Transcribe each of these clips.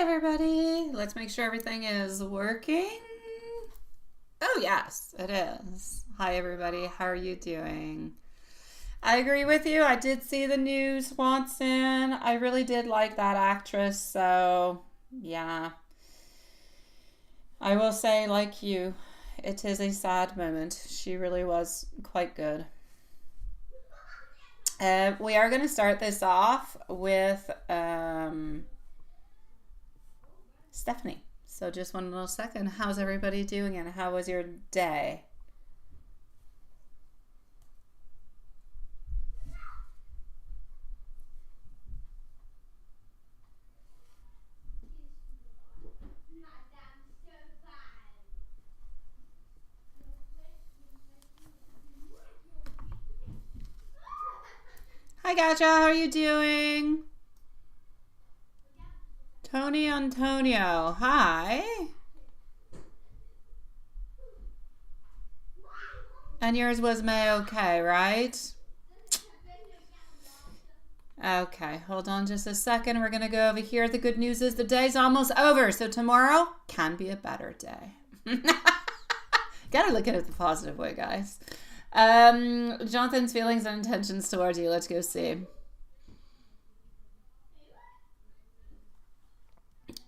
everybody. Let's make sure everything is working. Oh, yes, it is. Hi, everybody. How are you doing? I agree with you. I did see the news, Watson. I really did like that actress. So, yeah. I will say, like you, it is a sad moment. She really was quite good. We are going to start this off with Stephanie. So just one little second. How's everybody doing and how was your day? Hi, Gaja. How are you doing? Tony Antonio. Hi. And yours was May okay, right? Okay, hold on just a second. We're going to go over here. The good news is the day's almost over, so tomorrow can be a better day. Gotta look at it the positive way, guys. Jonathan's feelings and intentions towards you. Let's go see.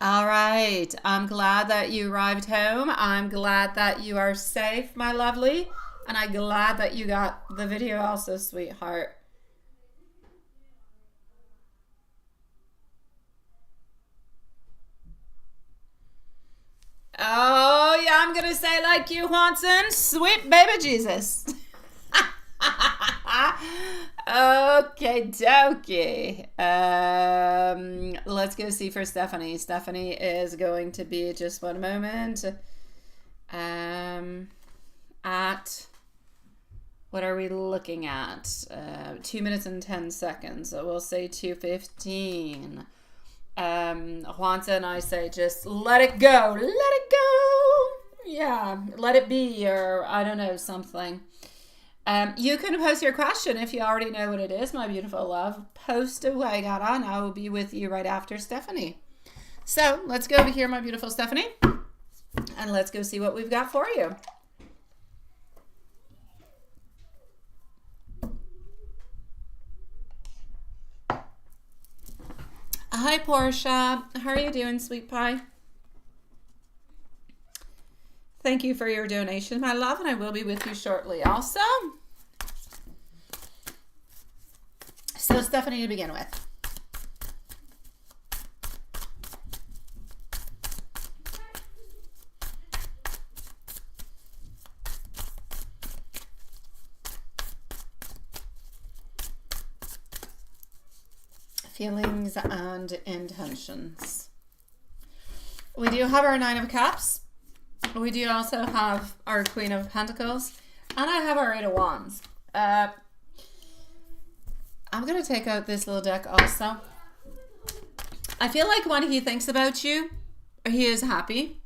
All right. I'm glad that you arrived home. I'm glad that you are safe, my lovely. And I'm glad that you got the video also, sweetheart. Oh, yeah, I'm going to say like you, Watson. Sweet baby Jesus. Okay, dokie. Let's go see for Stephanie. Stephanie is going to be, just one moment, at, what are we looking at? 2 minutes and 10 seconds. So we'll say 2:15. Juanza and I say just let it go. Let it go. Yeah, let it be, or I don't know, something. You can post your question if you already know what it is, my beautiful love. Post away, Gara, and I will be with you right after Stephanie. So let's go over here, my beautiful Stephanie, and let's go see what we've got for you. Hi, Portia. How are you doing, sweet pie? Thank you for your donation, my love, and I will be with you shortly also. So, Stephanie, to begin with. Feelings and intentions. We do have our Nine of Cups. We do also have our Queen of Pentacles, and I have our Eight of Wands. I'm going to take out this little deck also. I feel like when he thinks about you, he is happy.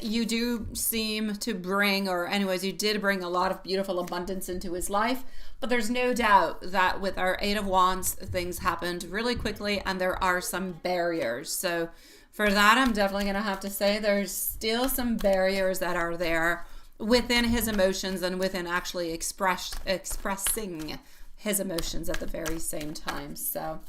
You do seem to bring, or anyways, you did bring a lot of beautiful abundance into his life, but there's no doubt that with our Eight of Wands, things happened really quickly, and there are some barriers. So for that, I'm definitely going to have to say there's still some barriers that are there within his emotions and within actually expressing his emotions at the very same time. So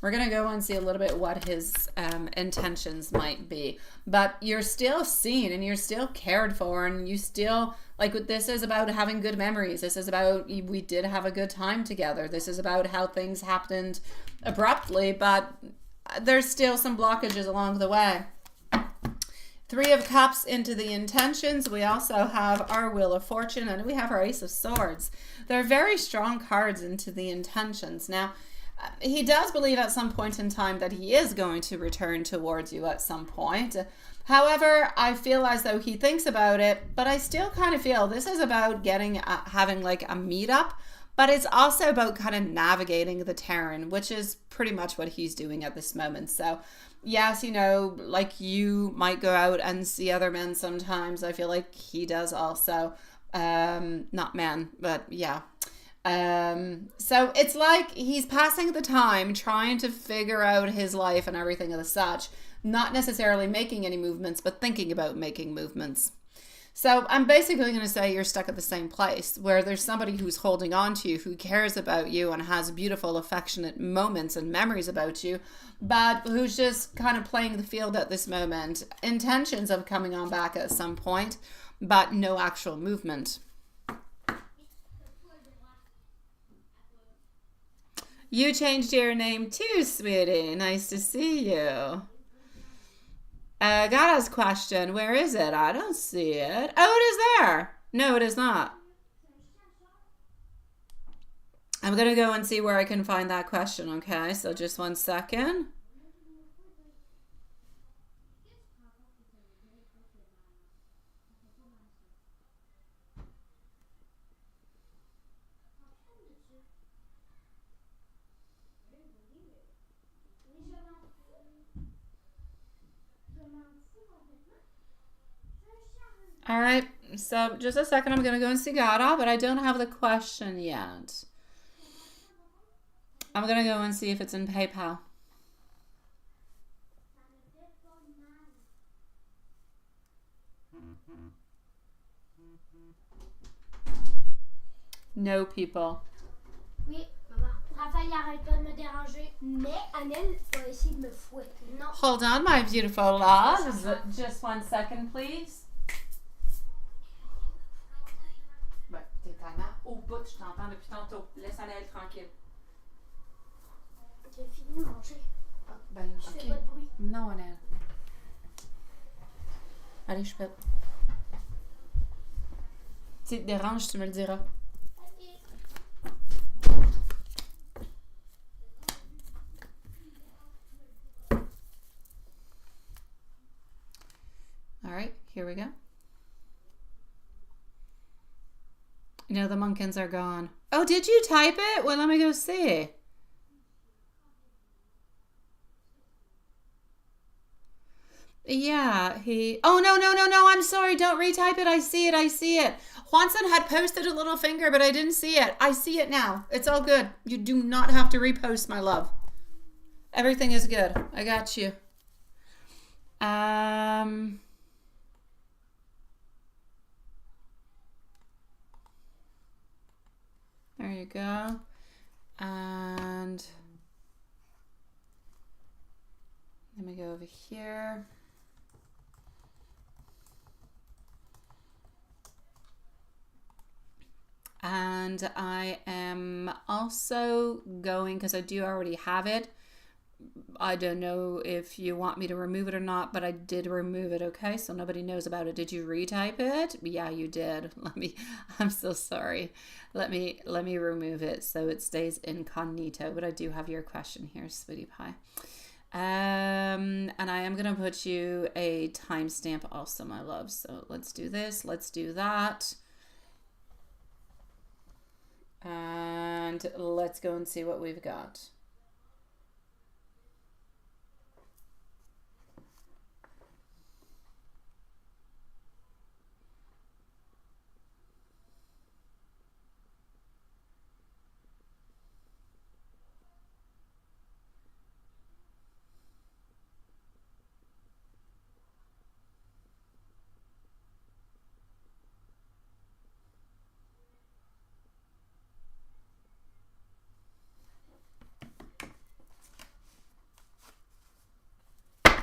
we're going to go and see a little bit what his intentions might be. But you're still seen and you're still cared for, and you still, like, this is about having good memories. This is about, we did have a good time together. This is about how things happened abruptly, but there's still some blockages along the way. Three of Cups into the intentions. We also have our Wheel of Fortune, and we have our Ace of Swords. They're very strong cards into the intentions. Now, he does believe at some point in time that he is going to return towards you at some point. However, I feel as though he thinks about it, but I still kind of feel this is about having like a meetup, but it's also about kind of navigating the terrain, which is pretty much what he's doing at this moment. So yes, you know, like you might go out and see other men sometimes. I feel like he does also. Not men, but yeah. So it's like he's passing the time trying to figure out his life and everything of the such. not necessarily making any movements, but thinking about making movements. So I'm basically going to say you're stuck at the same place where there's somebody who's holding on to you, who cares about you and has beautiful, affectionate moments and memories about you, but who's just kind of playing the field at this moment. Intentions of coming on back at some point, but no actual movement. You changed your name too, sweetie. Nice to see you. Gada's question, where is it? I don't see it. Oh, it is there. No, it is not. I'm going to go and see where I can find that question, okay? So just 1 second. All right, so just a second. I'm going to go and see Gada, but I don't have the question yet. I'm going to go and see if it's in PayPal. No, people. Oui, maman. Raphaël, arrête pas de me déranger. Mais Annelle va essayer de me fouetter. Non. Hold on, my beautiful loves. Just 1 second, please. Ouais, t'es tellement au bout, je t'entends depuis tantôt. Laisse Annelle tranquille. J'ai fini de manger. Ah, ben, Je fais pas de bruit. Non, Annelle. Allez, je peux. Si te dérange, tu me le diras. All right, here we go. No, the Munkins are gone. Oh, did you type it? Well, let me go see. Yeah, oh, no. I'm sorry. Don't retype it. I see it. Juanson had posted a little finger, but I didn't see it. I see it now. It's all good. You do not have to repost, my love. Everything is good. I got you. There you go. And let me go over here. And I am also going, because I do already have it. I don't know if you want me to remove it or not, but I did remove it, okay? So nobody knows about it. Did you retype it? Yeah, you did. I'm so sorry. Let me remove it so it stays incognito, but I do have your question here, sweetie pie. And I am going to put you a timestamp also, my love. So let's do this. Let's do that. And let's go and see what we've got.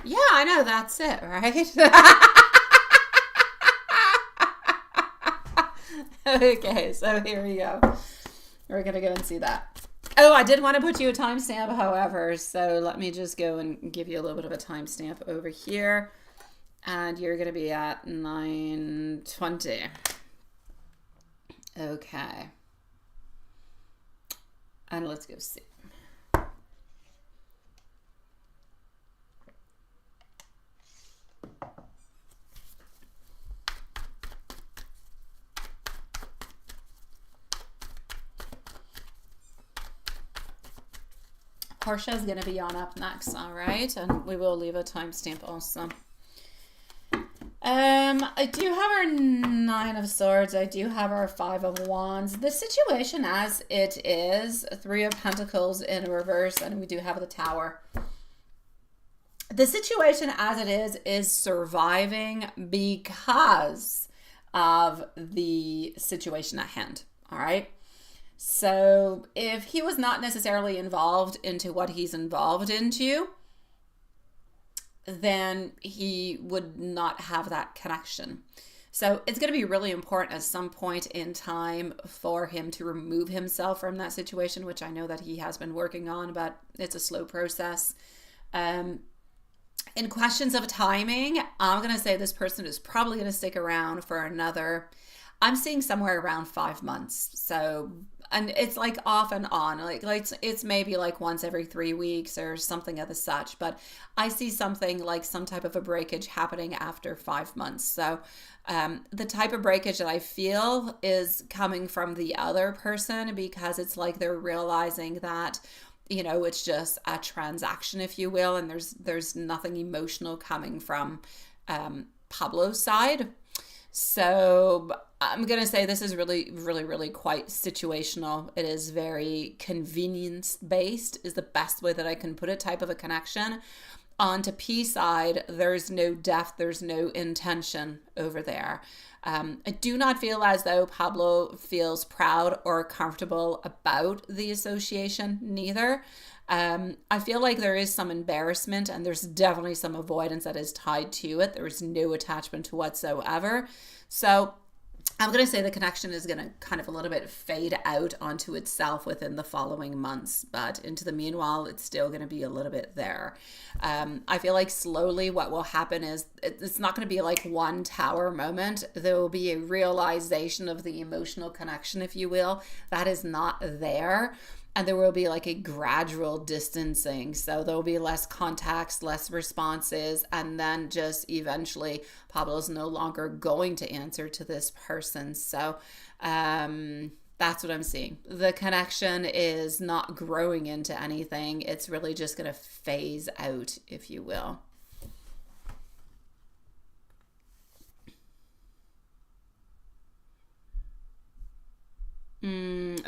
Yeah, I know, that's it, right? Okay, so here we go. We're going to go and see that. Oh, I did want to put you a timestamp, however, so let me just go and give you a little bit of a timestamp over here. And you're going to be at 9:20. Okay. And let's go see. Portia is going to be on up next, all right? And we will leave a timestamp also. I do have our 9 of Swords. I do have our 5 of Wands. The situation as it is, 3 of Pentacles in reverse, and we do have the Tower. The situation as it is surviving because of the situation at hand. All right. So if he was not necessarily involved into what he's involved into, then he would not have that connection. So it's going to be really important at some point in time for him to remove himself from that situation, which I know that he has been working on, but it's a slow process. In questions of timing, I'm going to say this person is probably going to stick around for another, I'm seeing somewhere around 5 months. So, and it's like off and on, like it's maybe like once every 3 weeks or something of the such, but I see something like some type of a breakage happening after 5 months. So the type of breakage that I feel is coming from the other person, because it's like they're realizing that, you know, it's just a transaction, if you will, and there's nothing emotional coming from Pablo's side. So I'm going to say this is really, really, really quite situational. It is very convenience based is the best way that I can put it, type of a connection. On to P side, there's no depth, there's no intention over there. I do not feel as though Pablo feels proud or comfortable about the association, neither. I feel like there is some embarrassment and there's definitely some avoidance that is tied to it. There is no attachment whatsoever. So I'm going to say the connection is going to kind of a little bit fade out onto itself within the following months, but into the meanwhile, it's still going to be a little bit there. I feel like slowly what will happen is it's not going to be like one tower moment. There will be a realization of the emotional connection, if you will, that is not there. And there will be like a gradual distancing. So there will be less contacts, less responses, and then just eventually Pablo's no longer going to answer to this person. So that's what I'm seeing. The connection is not growing into anything. It's really just going to phase out, if you will.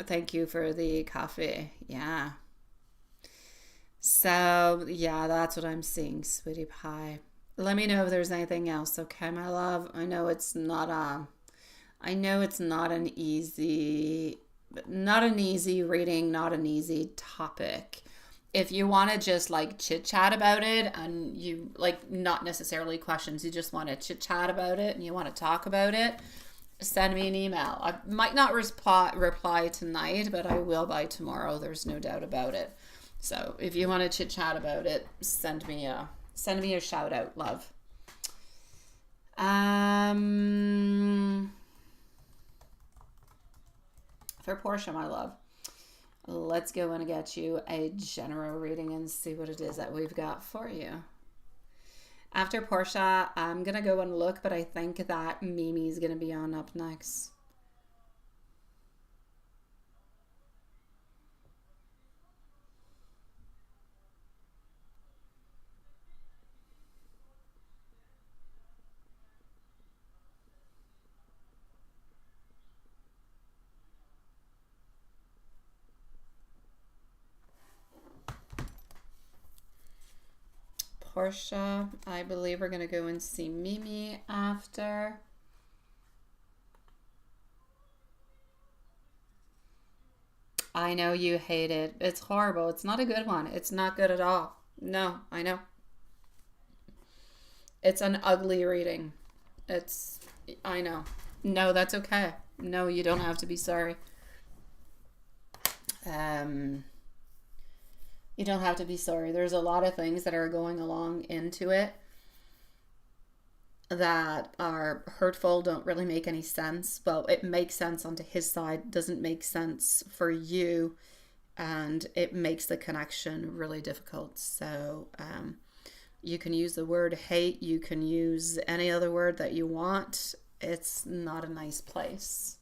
Thank you for the coffee. Yeah. So, yeah, that's what I'm seeing, sweetie pie. Let me know if there's anything else, okay, my love? I know it's not an easy reading, not an easy topic. If you want to just like chit chat about it, and you like not necessarily questions, you just want to chit chat about it and you want to talk about it, send me an email. I might not reply tonight, but I will by tomorrow. There's no doubt about it. So if you want to chit chat about it, send me a shout out, love. For Portia, my love, let's go and get you a general reading and see what it is that we've got for you. After Portia, I'm going to go and look, but I think that Mimi's going to be on up next. Portia, I believe we're going to go and see Mimi after. I know you hate it. It's horrible. It's not a good one. It's not good at all. No, I know. It's an ugly reading. I know. No, that's okay. No, you don't have to be sorry. You don't have to be sorry. There's a lot of things that are going along into it that are hurtful, don't really make any sense. Well, it makes sense onto his side, doesn't make sense for you, and it makes the connection really difficult. So you can use the word hate, you can use any other word that you want. It's not a nice place.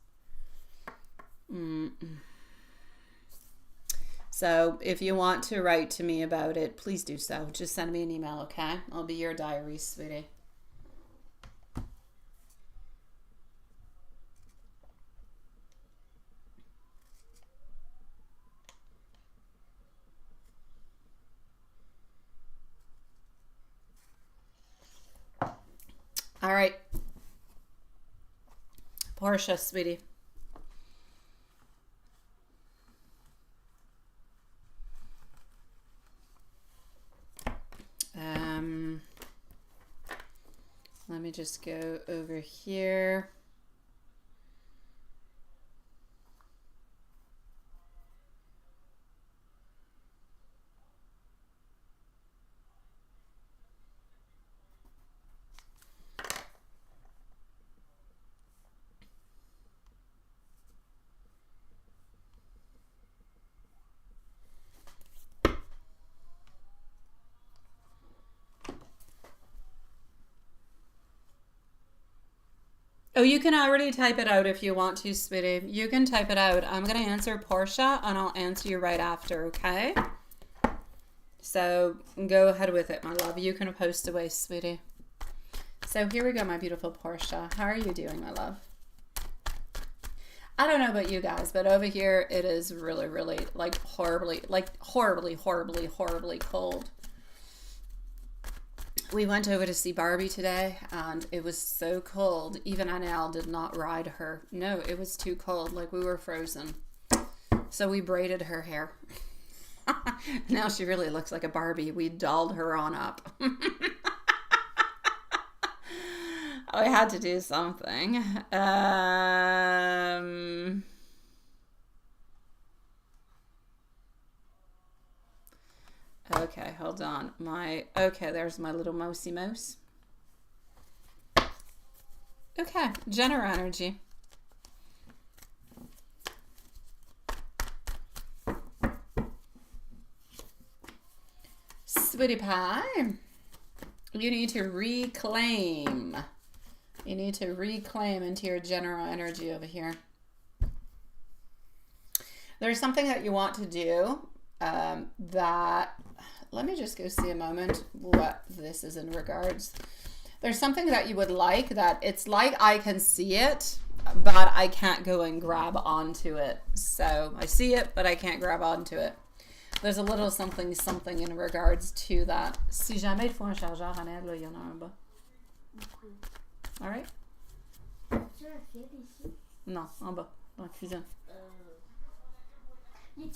So if you want to write to me about it, please do so. Just send me an email, okay? I'll be your diary, sweetie. Portia, sweetie. Let me just go over here. Oh, you can already type it out if you want to, sweetie. You can type it out. I'm going to answer Portia, and I'll answer you right after, okay? So go ahead with it, my love. You can post away, sweetie. So here we go, my beautiful Portia. How are you doing, my love? I don't know about you guys, but over here it is really, really horribly cold. We went over to see Barbie today, and it was so cold. Even Annelle did not ride her. No, it was too cold. Like, we were frozen. So we braided her hair. Now she really looks like a Barbie. We dolled her on up. I had to do something. Okay, hold on. Okay, there's my little mousey mouse. Okay, Jenner energy. Sweetie pie, you need to reclaim. You need to reclaim into your general energy over here. There's something that you want to do that, let me just go see a moment what this is in regards. There's something that you would like that it's like I can see it, but I can't go and grab onto it. So I see it, but I can't grab onto it. There's a little something in regards to that. Si jamais il faut un chargeur en aide, là, il y en a un bas. All right? Non, en bas, dans la cuisine.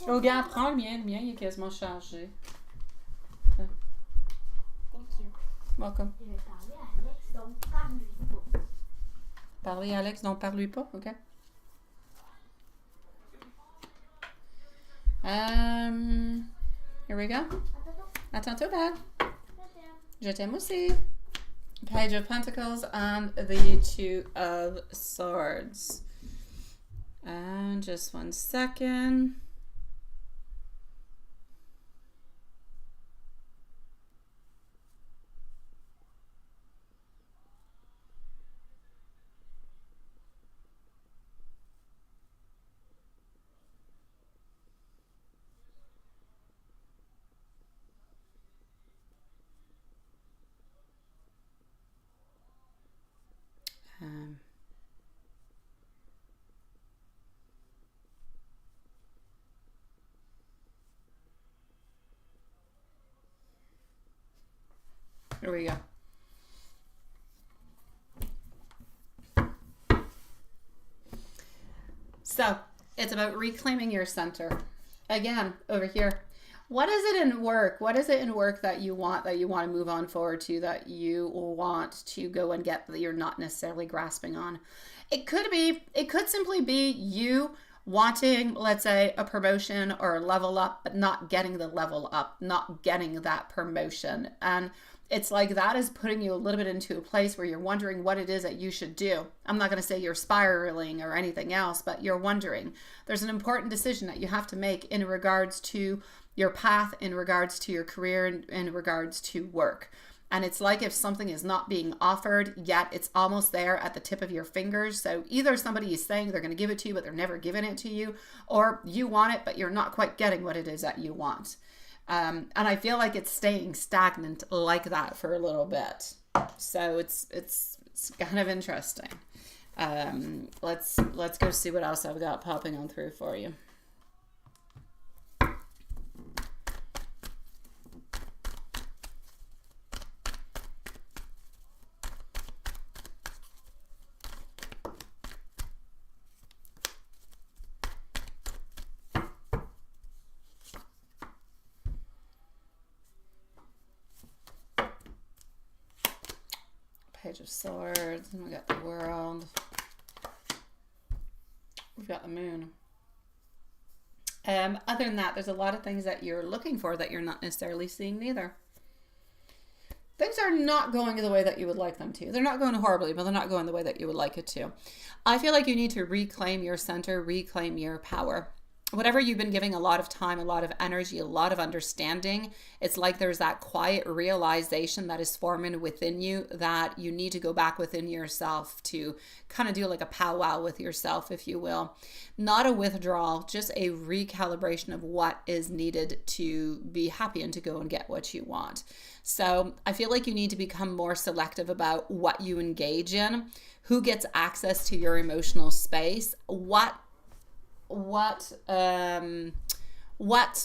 Oh, regarde, prends le mien. Le mien, il est quasiment chargé. Thank you. Welcome. Je vais parler à Alex, donc parle-lui pas. Parler à Alex, donc parle-lui pas, OK? Here we go. À tantôt, belle. Je t'aime aussi. Page of Pentacles and the Two of Swords. And just 1 second. Here we go. So it's about reclaiming your center. Again, over here. What is it in work? What is it in work that you want to move on forward to, that you want to go and get, that you're not necessarily grasping on? It could simply be you wanting, let's say, a promotion or a level up, but not getting the level up, not getting that promotion. And it's like that is putting you a little bit into a place where you're wondering what it is that you should do. I'm not going to say you're spiraling or anything else, but you're wondering. There's an important decision that you have to make in regards to your path, in regards to your career, in regards to work. And it's like if something is not being offered, yet it's almost there at the tip of your fingers. So either somebody is saying they're going to give it to you, but they're never giving it to you, or you want it, but you're not quite getting what it is that you want. And I feel like it's staying stagnant like that for a little bit. So it's kind of interesting. Let's go see what else I've got popping on through for you. Page of Swords, and we got the World. We've got the Moon. Other than that, there's a lot of things that you're looking for that you're not necessarily seeing neither. Things are not going the way that you would like them to. They're not going horribly, but they're not going the way that you would like it to. I feel like you need to reclaim your center, reclaim your power. Whatever you've been giving a lot of time, a lot of energy, a lot of understanding, it's like there's that quiet realization that is forming within you that you need to go back within yourself to kind of do like a powwow with yourself, if you will. Not a withdrawal, just a recalibration of what is needed to be happy and to go and get what you want. So I feel like you need to become more selective about what you engage in, who gets access to your emotional space, what's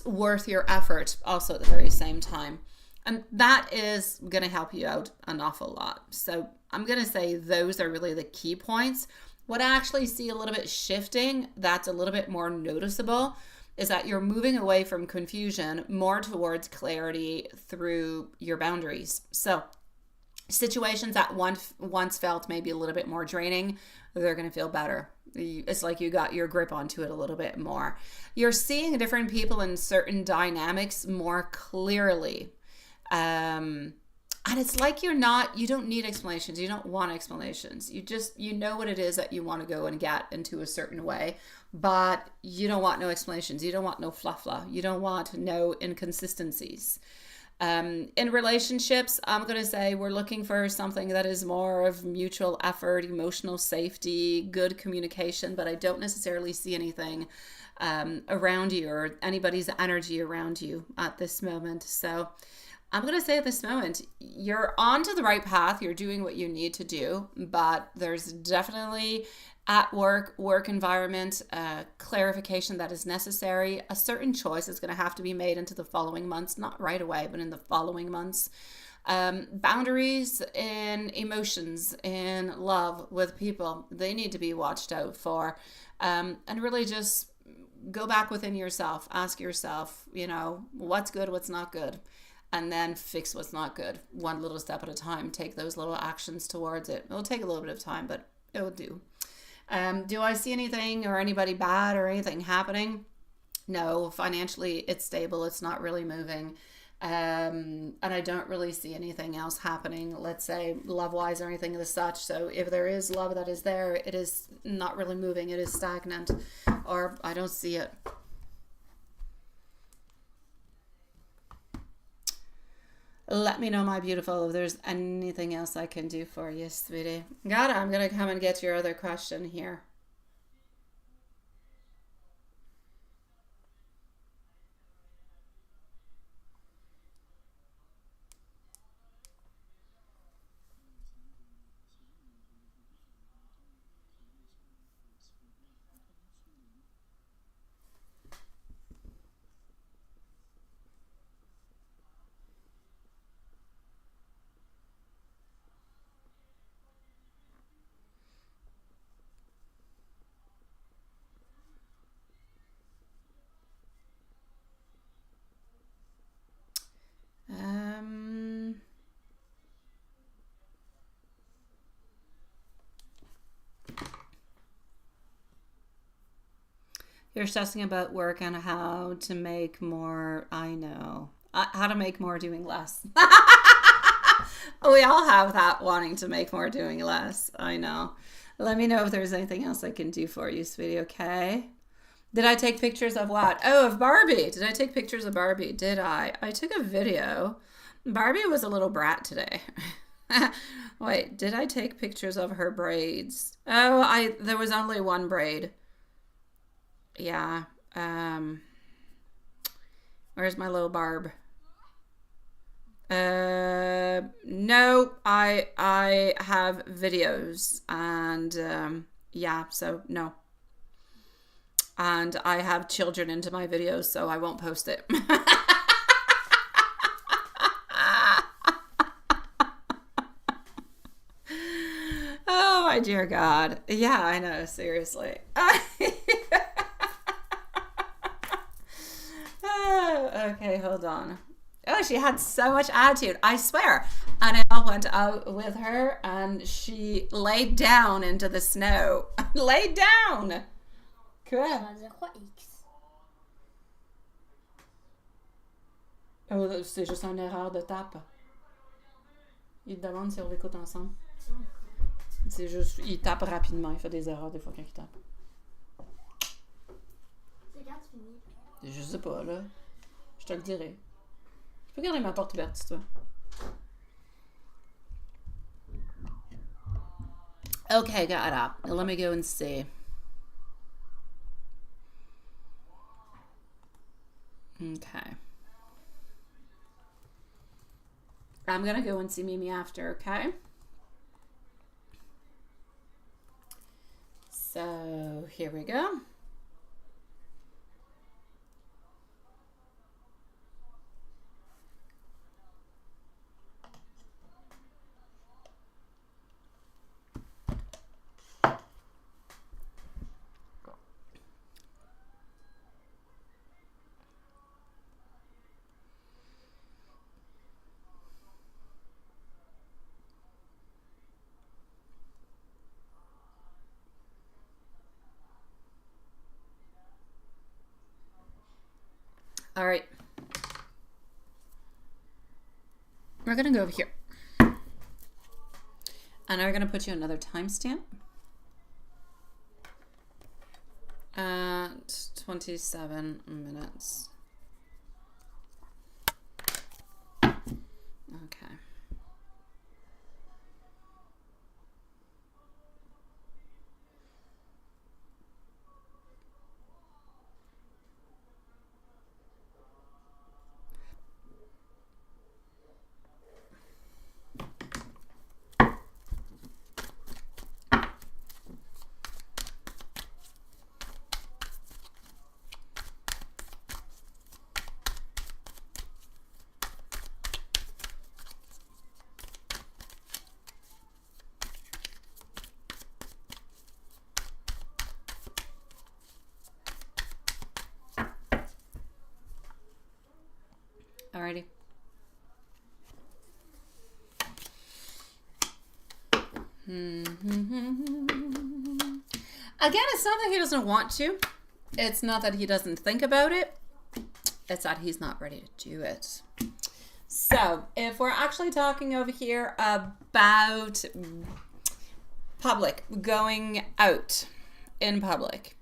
worth your effort also at the very same time. And that is going to help you out an awful lot. So I'm going to say those are really the key points. What I actually see a little bit shifting, that's a little bit more noticeable, is that you're moving away from confusion more towards clarity through your boundaries. So situations that once felt maybe a little bit more draining, they're going to feel better. It's like you got your grip onto it a little bit more. You're seeing different people in certain dynamics more clearly. And it's like you don't need explanations. You don't want explanations. You know what it is that you want to go and get into a certain way, but you don't want no explanations. You don't want no fluff. You don't want no inconsistencies. In relationships, I'm going to say we're looking for something that is more of mutual effort, emotional safety, good communication, but I don't necessarily see anything around you or anybody's energy around you at this moment. So I'm going to say at this moment, you're onto the right path. You're doing what you need to do, but there's definitely at work environment, clarification that is necessary. A certain choice is going to have to be made into the following months, not right away, but in the following months. Boundaries in emotions, in love with people, they need to be watched out for. And really just go back within yourself. Ask yourself, what's good, what's not good. And then fix what's not good. One little step at a time. Take those little actions towards it. It'll take a little bit of time, but it will do. Do I see anything or anybody bad or anything happening? No, financially it's stable. It's not really moving. And I don't really see anything else happening, let's say love-wise or anything of the such. So if there is love that is there, it is not really moving. It is stagnant, or I don't see it. Let me know, my beautiful, if there's anything else I can do for you, sweetie. Got it. I'm going to come and get your other question here. You're stressing about work and how to make more. I know. How to make more doing less. We all have that, wanting to make more doing less. I know. Let me know if there's anything else I can do for you, sweetie, okay? Did I take pictures of what? Oh, of Barbie. Did I take pictures of Barbie? Did I? I took a video. Barbie was a little brat today. Wait, did I take pictures of her braids? Oh, there was only one braid. Yeah. Where's my little Barb? No, I have videos and yeah, so no. And I have children into my videos, so I won't post it. Oh my dear God. Yeah, I know, seriously. Oh, okay, hold on. Oh, she had so much attitude, I swear. And I went out with her and she laid down into the snow. Laid down. Quoi? Ça va dire quoi, X? Oh, c'est juste une erreur de tape. Il te demande si on écoute ensemble. C'est juste, il tape rapidement. Il fait des erreurs des fois quand il tape. C'est quand tu finis? Je sais pas, là. Je te le dirai. Je peux garder ma porte ouverte, si tu veux. Okay, got it. Let me go and see. Okay. I'm gonna go and see Mimi after, okay? So, here we go. All right. We're going to go over here. And we're going to put you another timestamp. At 27 minutes. Okay. Alrighty. Again, it's not that he doesn't want to. It's not that he doesn't think about it. It's that he's not ready to do it. So, if we're actually talking over here about public, going out in public,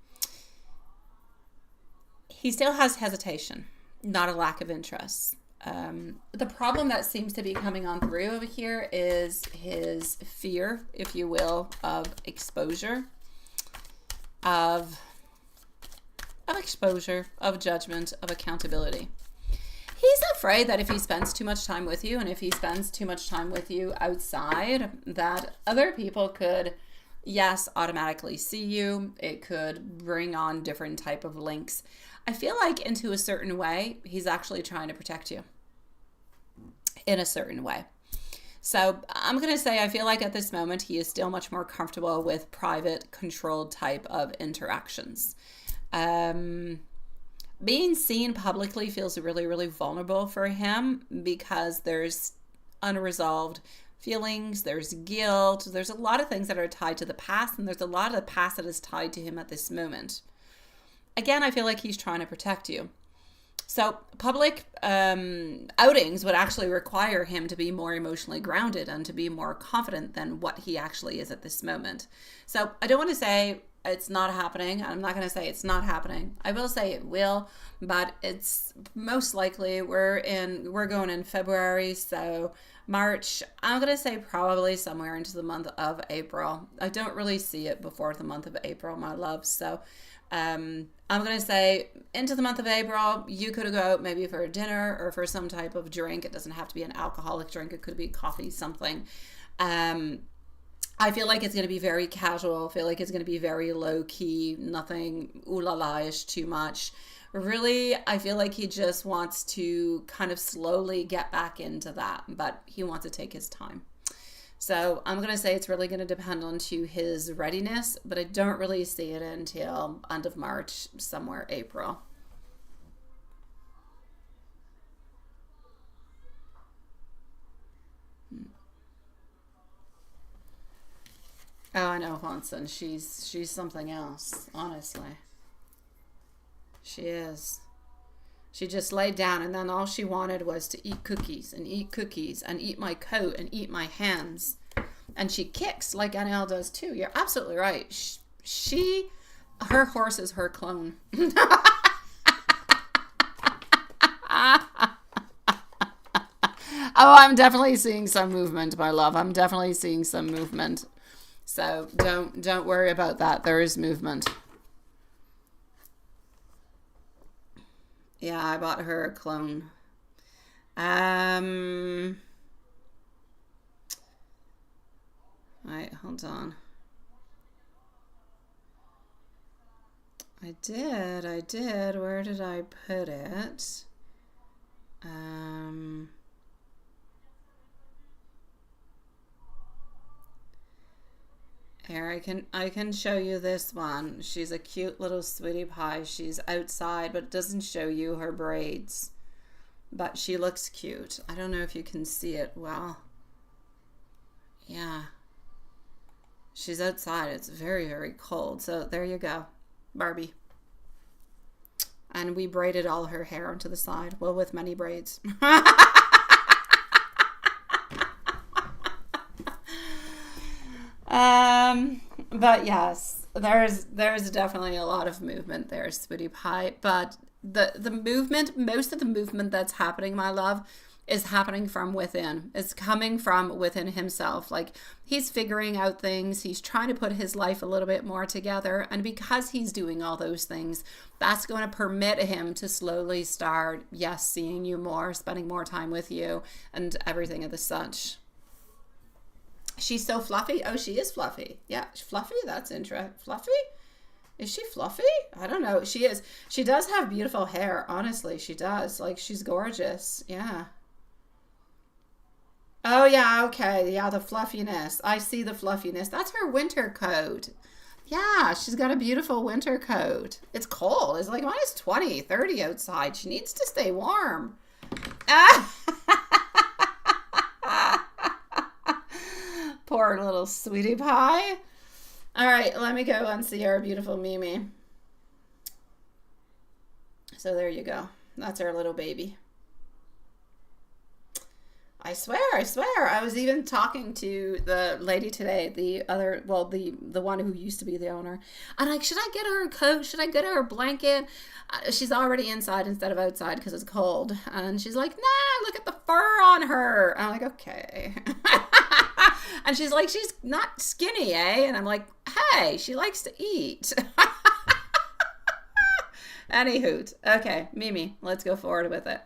he still has hesitation, not a lack of interest. The problem that seems to be coming on through over here is his fear, if you will, of exposure, of exposure, of judgment, of accountability. He's afraid that if he spends too much time with you, and if he spends too much time with you outside, that other people could, yes, automatically see you. It could bring on different type of links. I feel like into a certain way, he's actually trying to protect you in a certain way. So I'm going to say I feel like at this moment, he is still much more comfortable with private, controlled type of interactions. Being seen publicly feels really, really vulnerable for him because there's unresolved feelings, there's guilt, there's a lot of things that are tied to the past, and there's a lot of the past that is tied to him at this moment. Again, I feel like he's trying to protect you. So public outings would actually require him to be more emotionally grounded and to be more confident than what he actually is at this moment. So I don't want to say it's not happening. I'm not going to say it's not happening. I will say it will, but it's most likely we're going in February, so March, I'm going to say probably somewhere into the month of April. I don't really see it before the month of April, my love. So I'm going to say into the month of April, you could go out maybe for a dinner or for some type of drink. It doesn't have to be an alcoholic drink. It could be coffee, something. I feel like it's going to be very casual. I feel like it's going to be very low key, nothing ooh la la-ish too much. Really, I feel like he just wants to kind of slowly get back into that, but he wants to take his time. So I'm going to say it's really going to depend on to his readiness, but I don't really see it until end of March, somewhere April. Oh, I know, Hanson. She's something else, honestly. She is. She just laid down, and then all she wanted was to eat cookies and eat cookies and eat my coat and eat my hands. And she kicks like NL does too. You're absolutely right. Her horse is her clone. Oh, I'm definitely seeing some movement, my love. I'm definitely seeing some movement. So don't worry about that. There is movement. Yeah, I bought her a clone. Right, hold on. I did. Where did I put it? Here, I can show you this one. She's a cute little sweetie pie. She's outside, but it doesn't show you her braids. But she looks cute. I don't know if you can see it well. Yeah. She's outside. It's very, very cold. So there you go. Barbie. And we braided all her hair onto the side. Well, with many braids. But yes, there's definitely a lot of movement there, sweetie pie. But the movement, most of the movement that's happening, my love, is happening from within. It's coming from within himself. Like, he's figuring out things. He's trying to put his life a little bit more together. And because he's doing all those things, that's going to permit him to slowly start, yes, seeing you more, spending more time with you, and everything of the such. She's so fluffy. Oh, she is fluffy. Yeah, fluffy. That's interesting. Fluffy? Is she fluffy? I don't know. She is. She does have beautiful hair. Honestly, she does. Like, she's gorgeous. Yeah. Oh, yeah. Okay. Yeah, the fluffiness. I see the fluffiness. That's her winter coat. Yeah, she's got a beautiful winter coat. It's cold. It's like minus 20, 30 outside. She needs to stay warm. Ah! Poor little sweetie pie. All right, let me go and see our beautiful Mimi. So there you go. That's our little baby. I swear. I was even talking to the lady today, the one who used to be the owner. I'm like, should I get her a coat? Should I get her a blanket? She's already inside instead of outside because it's cold. And she's like, nah, look at the fur on her. I'm like, okay. And she's like, she's not skinny, eh? And I'm like, hey, she likes to eat. Anywho, okay, Mimi, let's go forward with it.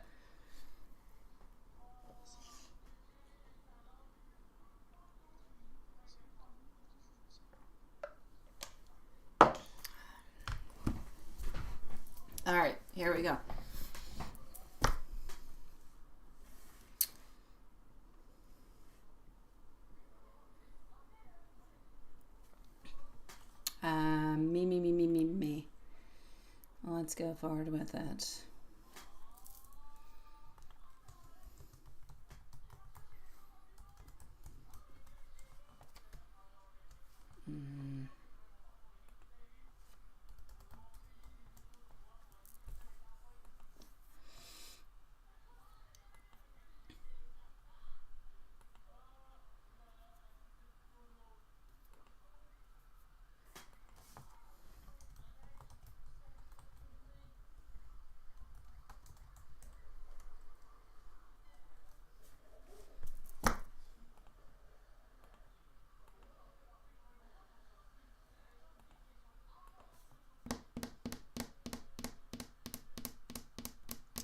All right, here we go. Me. Let's go forward with it.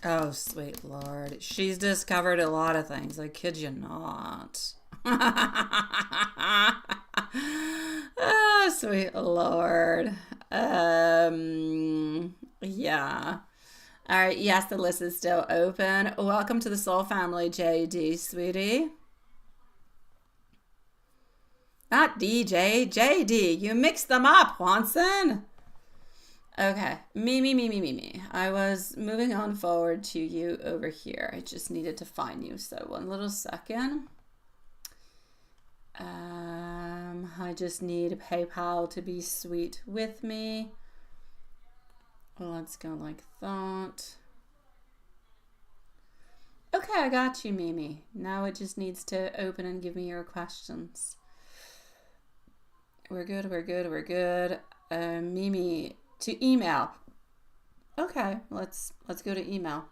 Oh, sweet Lord. She's discovered a lot of things. I kid you not. Oh, sweet Lord. Yeah. All right. Yes, the list is still open. Welcome to the Soul Family, JD, sweetie. Not DJ, JD. You mixed them up, Watson. Okay, me. I was moving on forward to you over here. I just needed to find you. So one little second. I just need PayPal to be sweet with me. Let's go like that. Okay, I got you, Mimi. Now it just needs to open and give me your questions. We're good, we're good, we're good. Mimi, to email. Okay, let's go to email.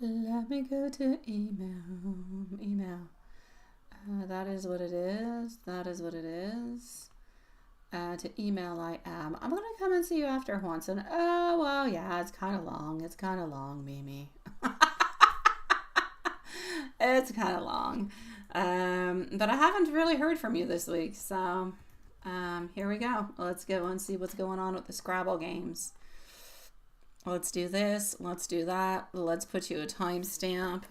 Let me go to email. That is what it is. That is what it is. To email I am. I'm going to come and see you after once. And oh, well, yeah, it's kind of long. It's kind of long, Mimi. It's kind of long. But I haven't really heard from you this week. So here we go. Let's go and see what's going on with the Scrabble games. Let's do this. Let's do that. Let's put you a timestamp.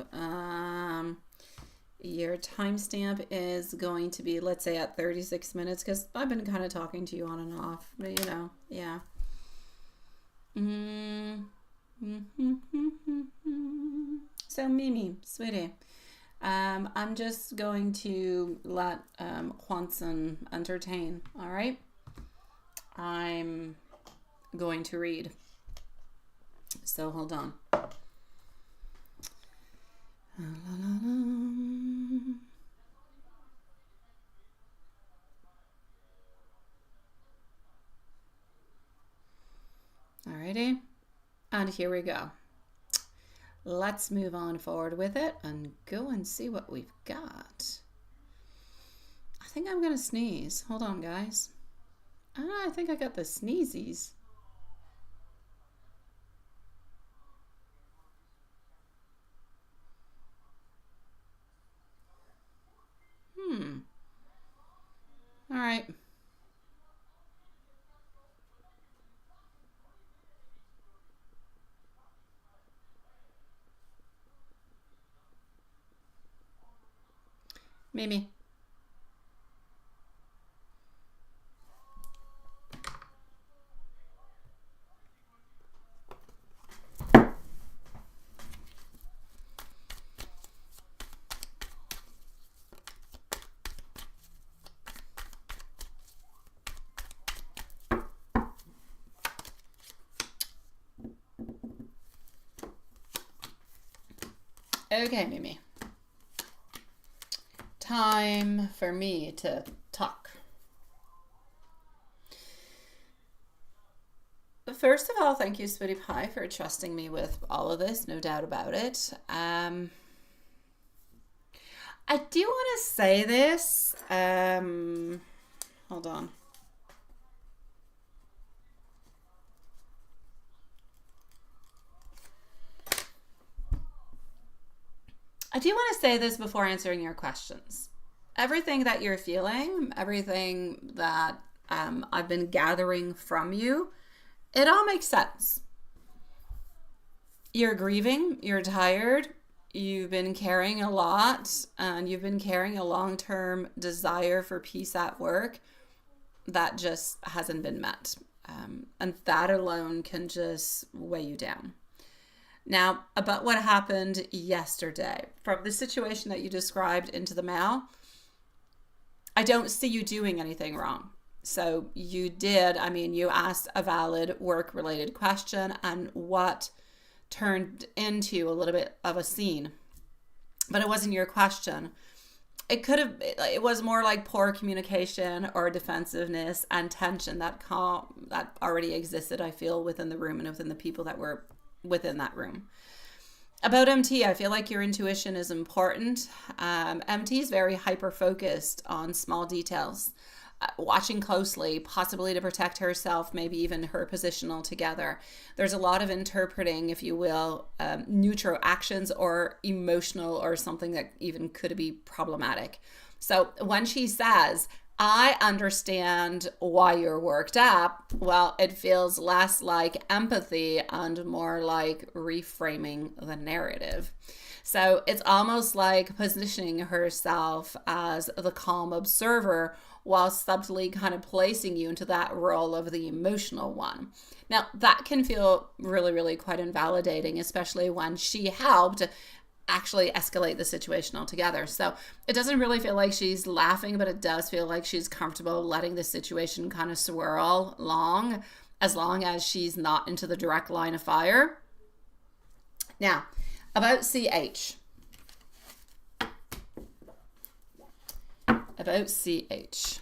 Your timestamp is going to be, let's say, at 36 minutes, because I've been kind of talking to you on and off, but you know, yeah. So Mimi, sweetie, I'm just going to let Juanson entertain, all right? I'm going to read. So hold on. Alrighty, and here we go. Let's move on forward with it and go and see what we've got. I think I'm gonna sneeze. Hold on, guys. I think I got the sneezies. All right. Mimi. Okay, Mimi. Time for me to talk. First of all, thank you, Sweetie Pie, for trusting me with all of this, no doubt about it. I do want to say this. Hold on. I do want to say this before answering your questions. Everything that you're feeling, everything that I've been gathering from you, it all makes sense. You're grieving, you're tired, you've been carrying a lot, and you've been carrying a long-term desire for peace at work that just hasn't been met. And that alone can just weigh you down. Now, about what happened yesterday, from the situation that you described into the mail, I don't see you doing anything wrong. So you did, you asked a valid work-related question and what turned into a little bit of a scene. But it wasn't your question. It was more like poor communication or defensiveness and tension that already existed, I feel, within the room and within the people that were within that room. About MT, I feel like your intuition is important. MT is very hyper-focused on small details, watching closely, possibly to protect herself, maybe even her position altogether. There's a lot of interpreting, if you will, neutral actions or emotional or something that even could be problematic. So when she says, I understand why you're worked up, well, it feels less like empathy and more like reframing the narrative. So it's almost like positioning herself as the calm observer while subtly kind of placing you into that role of the emotional one. Now, that can feel really, really quite invalidating, especially when she helped actually escalate the situation altogether. So it doesn't really feel like she's laughing, but it does feel like she's comfortable letting the situation kind of swirl along, as long as she's not into the direct line of fire. Now, about CH. About CH.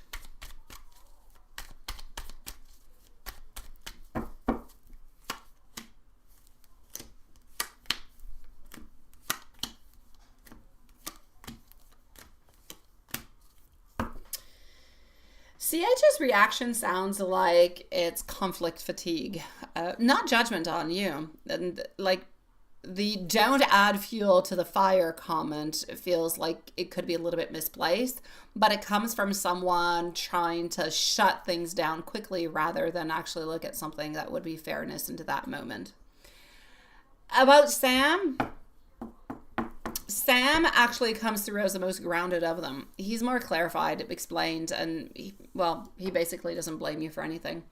CH's reaction sounds like it's conflict fatigue, not judgment on you. And like the don't add fuel to the fire comment feels like it could be a little bit misplaced, but it comes from someone trying to shut things down quickly rather than actually look at something that would be fairness into that moment. About Sam, Sam actually comes through as the most grounded of them. He's more clarified, explained, and he basically doesn't blame you for anything.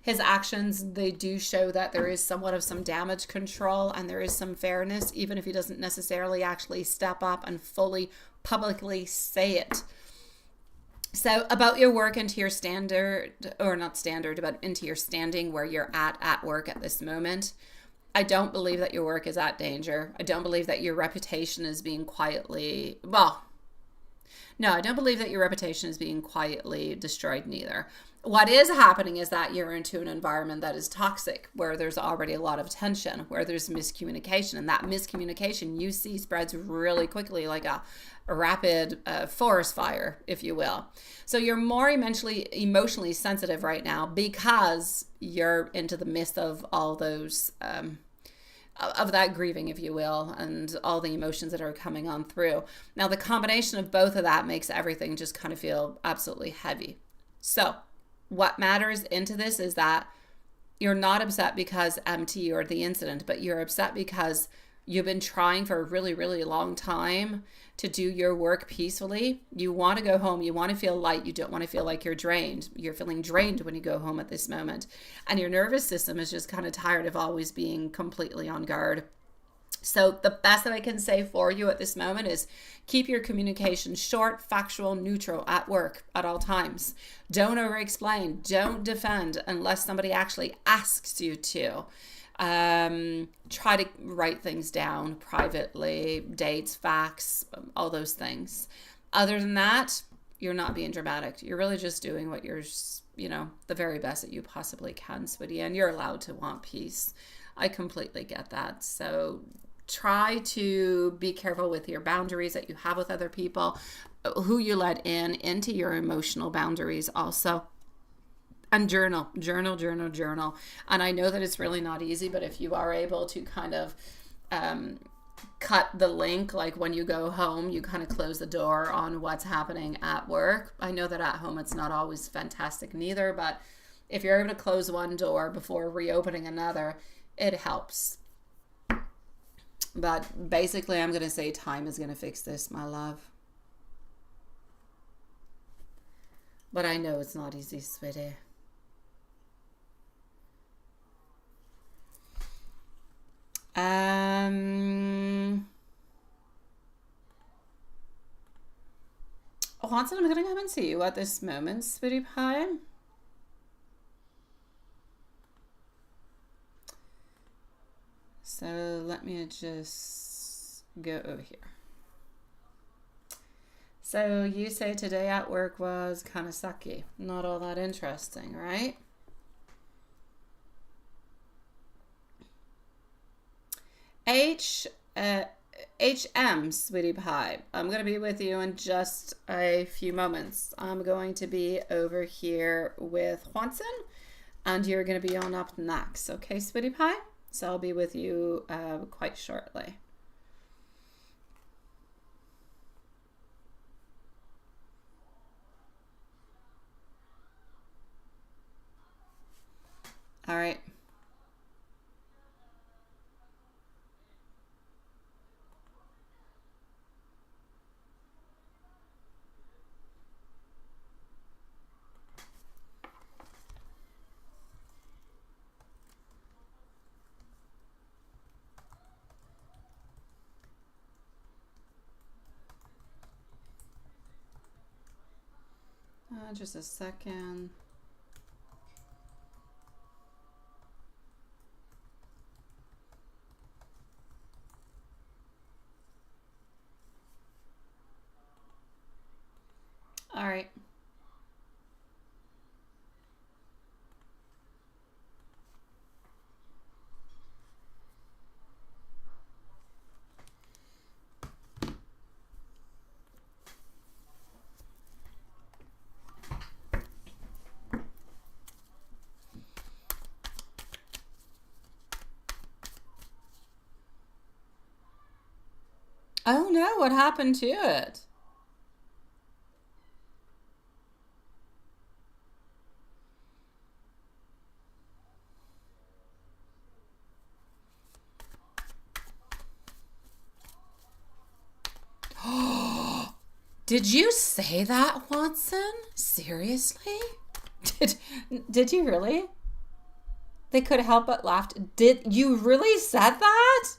His actions, they do show that there is somewhat of some damage control and there is some fairness, even if he doesn't necessarily actually step up and fully publicly say it. So about your work into your standard, or not standard, but into your standing where you're at work at this moment, I don't believe that your work is at danger. I don't believe that your reputation is being quietly, I don't believe that your reputation is being quietly destroyed neither. What is happening is that you're into an environment that is toxic, where there's already a lot of tension, where there's miscommunication, and that miscommunication you see spreads really quickly like a rapid forest fire, if you will. So you're more emotionally sensitive right now because you're into the midst of all those of that grieving, if you will, and all the emotions that are coming on through. Now, the combination of both of that makes everything just kind of feel absolutely heavy. So what matters into this is that you're not upset because MT or the incident, but you're upset because you've been trying for a really, really long time to do your work peacefully. You want to go home. You want to feel light. You don't want to feel like you're drained. You're feeling drained when you go home at this moment. And your nervous system is just kind of tired of always being completely on guard. So the best that I can say for you at this moment is keep your communication short, factual, neutral at work at all times. Don't over-explain. Don't defend unless somebody actually asks you to. Try to write things down privately, dates, facts, all those things. Other than that, you're not being dramatic. You're really just doing what you're, the very best that you possibly can, sweetie, and you're allowed to want peace. I completely get that. So try to be careful with your boundaries that you have with other people, who you let into your emotional boundaries also. And journal. And I know that it's really not easy, but if you are able to kind of cut the link, like when you go home, you kind of close the door on what's happening at work. I know that at home it's not always fantastic neither, but if you're able to close one door before reopening another, it helps. But basically, I'm going to say time is going to fix this, my love. But I know it's not easy, sweetie. Watson, I'm going to come and see you at this moment, sweetie pie. So let me just go over here. So you say today at work was kind of sucky, not all that interesting, right? HM, sweetie pie. I'm going to be with you in just a few moments. I'm going to be over here with Juanson, and you're going to be on up next. Okay, sweetie pie? So I'll be with you quite shortly. All right. Just a second. All right. Oh no, what happened to it? Did you say that, Watson? Seriously? Did did you really? They could help but laugh. Did you really said that?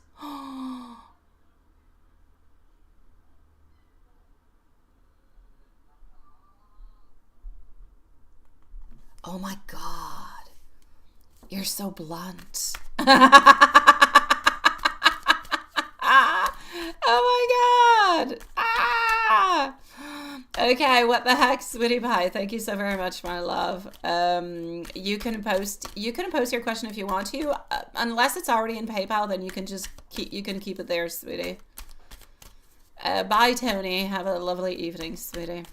Oh my God. You're so blunt. Oh my God. Ah. Okay, what the heck, sweetie pie? Thank you so very much, my love. You can post your question if you want to. Unless it's already in PayPal, then you can just keep it there, sweetie. Bye, Tony. Have a lovely evening, sweetie.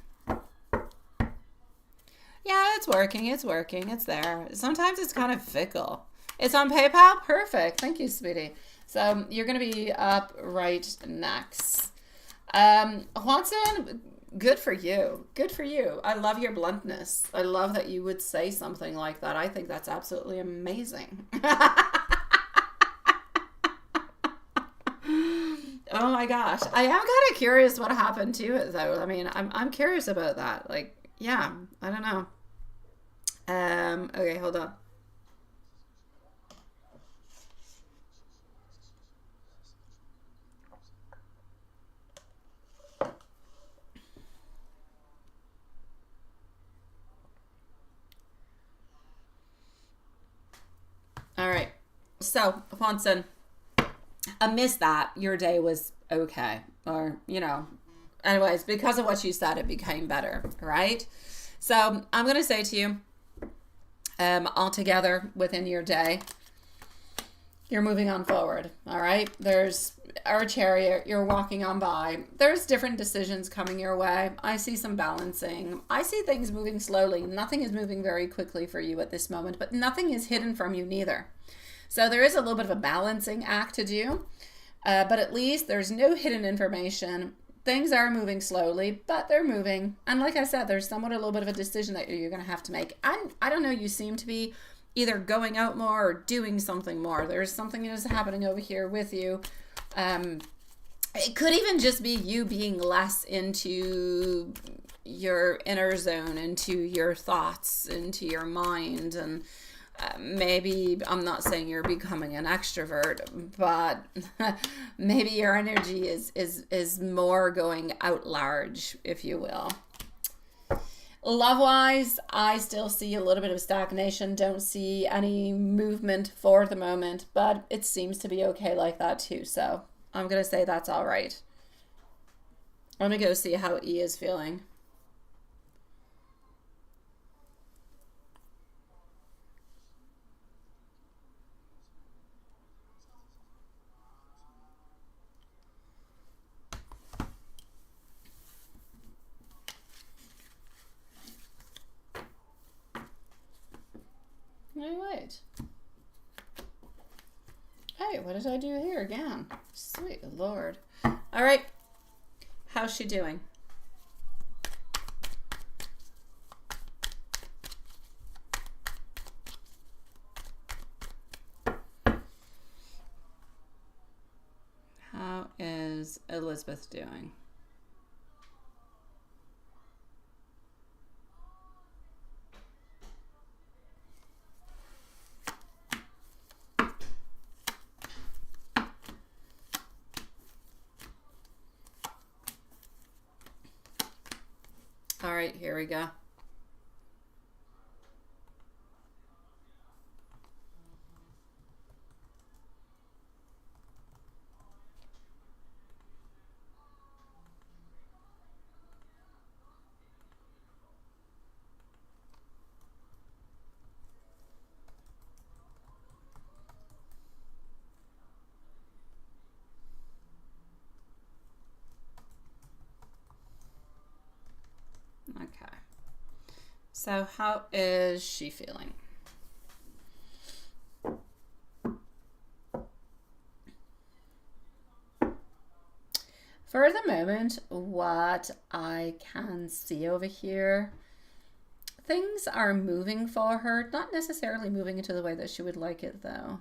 Yeah, it's working. It's working. It's there. Sometimes it's kind of fickle. It's on PayPal? Perfect. Thank you, sweetie. So you're going to be up right next. Watson, good for you. Good for you. I love your bluntness. I love that you would say something like that. I think that's absolutely amazing. Oh my gosh. I am kind of curious what happened to it though. I mean, I'm curious about that. Like, yeah, I don't know. Okay, hold on. All right. So, Watson, amidst that, your day was okay. Or, anyways, because of what you said, it became better, right? So, I'm going to say to you, altogether within your day, you're moving on forward, all right? There's our chariot, you're walking on by. There's different decisions coming your way. I see some balancing. I see things moving slowly. Nothing is moving very quickly for you at this moment, but nothing is hidden from you neither. So there is a little bit of a balancing act to do, but at least there's no hidden information. Things are moving slowly, but they're moving. And like I said, there's somewhat a little bit of a decision that you're going to have to make. And I don't know, you seem to be either going out more or doing something more. There's something that is happening over here with you. It could even just be you being less into your inner zone, into your thoughts, into your mind. And maybe, I'm not saying you're becoming an extrovert, but maybe your energy is more going out large, if you will. Love-wise, I still see a little bit of stagnation. Don't see any movement for the moment, but it seems to be okay like that too. So I'm going to say that's all right. Let me go see how E is feeling. Oh, wait. Hey, what did I do here again? Sweet Lord. All right. How's she doing? How is Elizabeth doing? All right, here we go. So how is she feeling? For the moment, what I can see over here, things are moving for her. Not necessarily moving into the way that she would like it, though.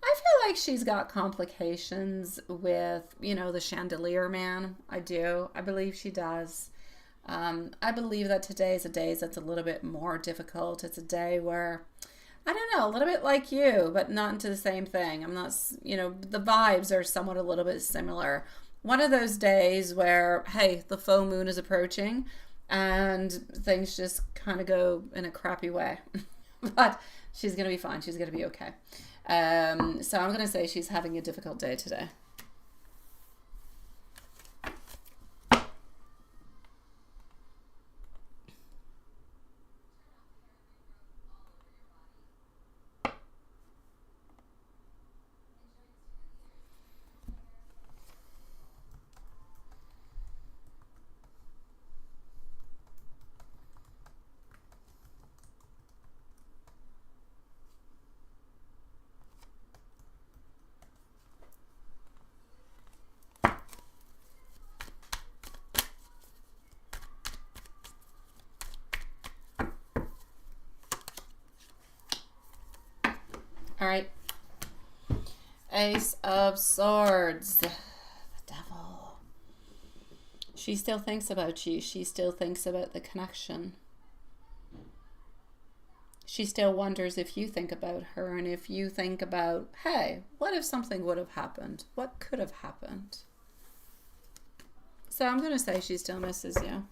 I feel like she's got complications with, the chandelier man. I do. I believe she does. I believe that today is a day that's a little bit more difficult. It's a day where, I don't know, a little bit like you, but not into the same thing. I'm not, the vibes are somewhat a little bit similar. One of those days where, hey, the full moon is approaching and things just kind of go in a crappy way. But she's going to be fine. She's going to be okay. So I'm going to say she's having a difficult day today. All right. Ace of Swords. The Devil. She still thinks about you. She still thinks about the connection. She still wonders if you think about her and if you think about, hey, what if something would have happened? What could have happened? So I'm going to say she still misses you.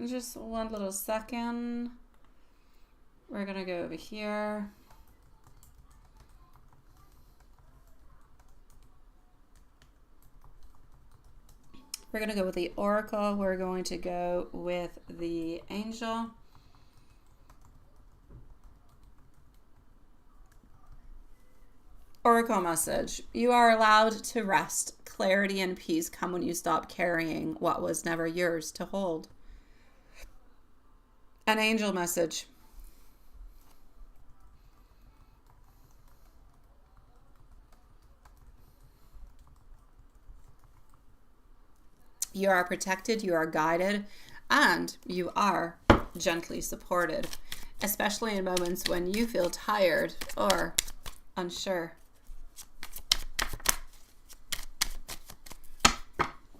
Just one little second. We're gonna go over here. We're gonna go with the Oracle. We're going to go with the Angel. Oracle message. You are allowed to rest. Clarity and peace come when you stop carrying what was never yours to hold. An angel message. You are protected, you are guided, and you are gently supported, especially in moments when you feel tired or unsure.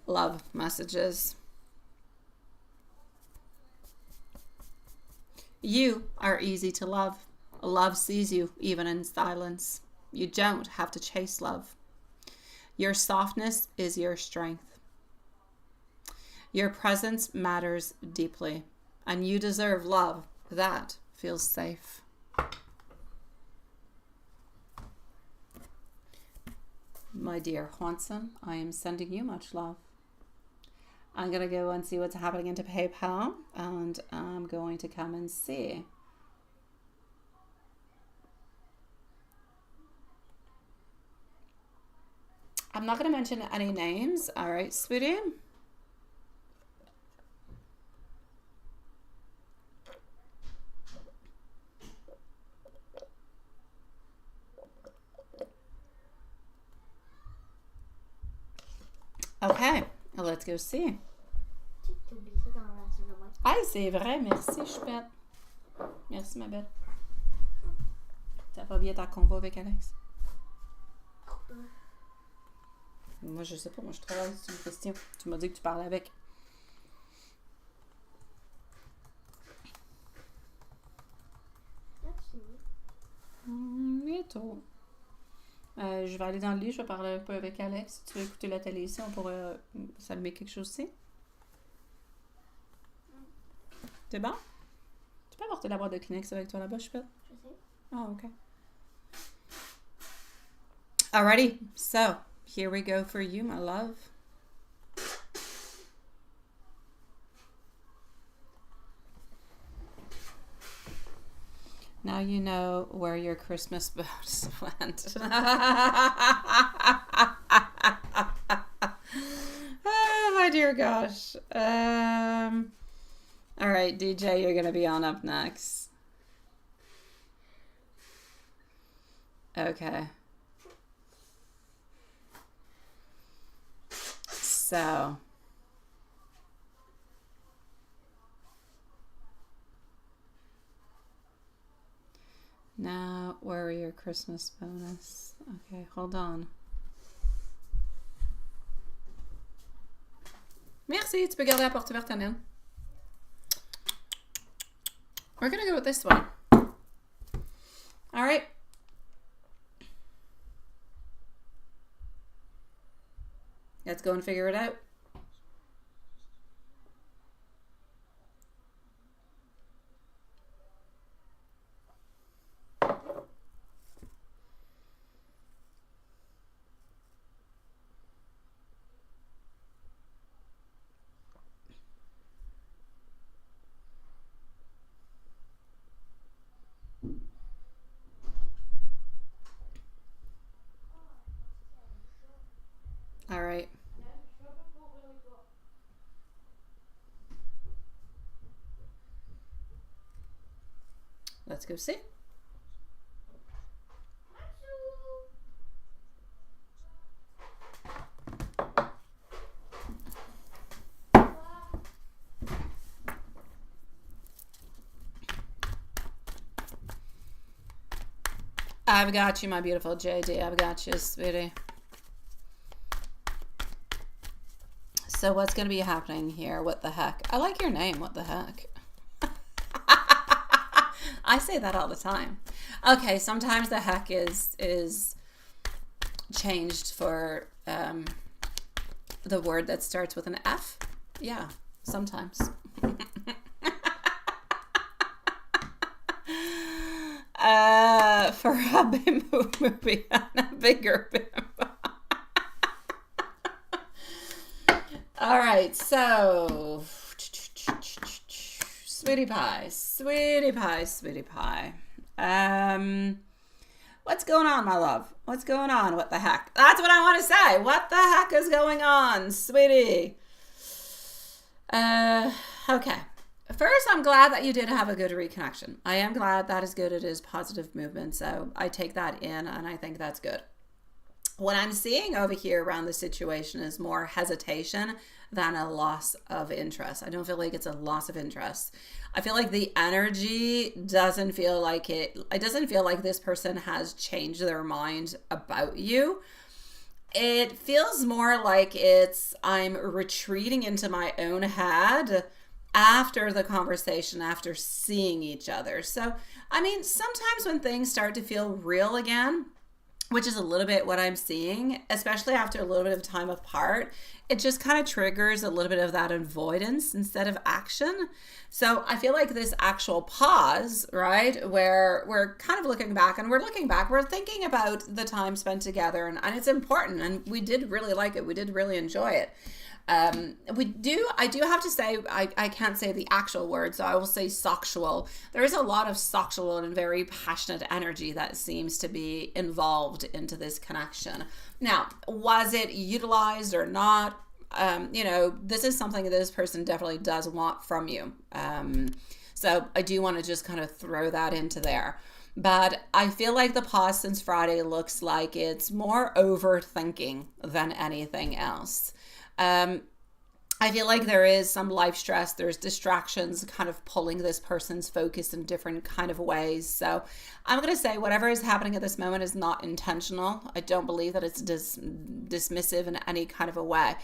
Love messages. You are easy to love. Love sees you even in silence. You don't have to chase love. Your softness is your strength. Your presence matters deeply, and you deserve love that feels safe. My dear Juanson, I am sending you much love. I'm going to go and see what's happening into PayPal, and I'm going to come and see. I'm not going to mention any names. All right, sweetie. Okay, let's go see. Ah, c'est vrai, merci, chouette. Merci, ma belle. Ça va bien ta convo avec Alex? Moi, je sais pas, moi, je travaille sur une question. Tu m'as dit que tu parlais avec. Bientôt. Je vais aller dans le lit, je vais parler un peu avec Alex. Tu veux écouter la télé ici, on pourrait s'allumer quelque chose ici. C'est bon? Tu peux apporter la boîte de Kleenex avec toi là-bas, je peux? Je sais. Oh, okay. Alrighty, so here we go for you, my love. Now you know where your Christmas bonus went. gosh. All right, DJ, you're going to be on up next. Okay. So. Now, warrior Christmas bonus. Okay, hold on. Merci, tu peux garder la porte ouverte, Annelle. We're going to go with this one. All right. Let's go and figure it out. All right. Let's go see. I've got you, my beautiful JD. I've got you, sweetie. So what's going to be happening here? What the heck? I like your name. What the heck? I say that all the time. Okay, sometimes the heck is changed for the word that starts with an F. Yeah, sometimes. For a movie and a bigger bimbo. All right, so sweetie pie, sweetie pie, sweetie pie. What's going on, my love? What's going on? What the heck? That's what I want to say. What the heck is going on, sweetie? Okay. First, I'm glad that you did have a good reconnection. I am glad. That is good. It is positive movement. So I take that in and I think that's good. What I'm seeing over here around the situation is more hesitation than a loss of interest. I don't feel like it's a loss of interest. I feel like the energy doesn't feel like it doesn't feel like this person has changed their mind about you. It feels more like I'm retreating into my own head after the conversation, after seeing each other. So, I mean, sometimes when things start to feel real again, which is a little bit what I'm seeing, especially after a little bit of time apart, it just kind of triggers a little bit of that avoidance instead of action. So I feel like this actual pause, right, where we're kind of looking back, we're thinking about the time spent together, and it's important, and we did really like it. We did really enjoy it. I do have to say, I can't say the actual word, so I will say sexual. There is a lot of sexual and very passionate energy that seems to be involved into this connection. Now, was it utilized or not? This is something that this person definitely does want from you. So I do want to just kind of throw that into there. But I feel like the pause since Friday looks like it's more overthinking than anything else. I feel like there is some life stress. There's distractions kind of pulling this person's focus in different kind of ways. So I'm going to say whatever is happening at this moment is not intentional. I don't believe that it's dismissive in any kind of a way.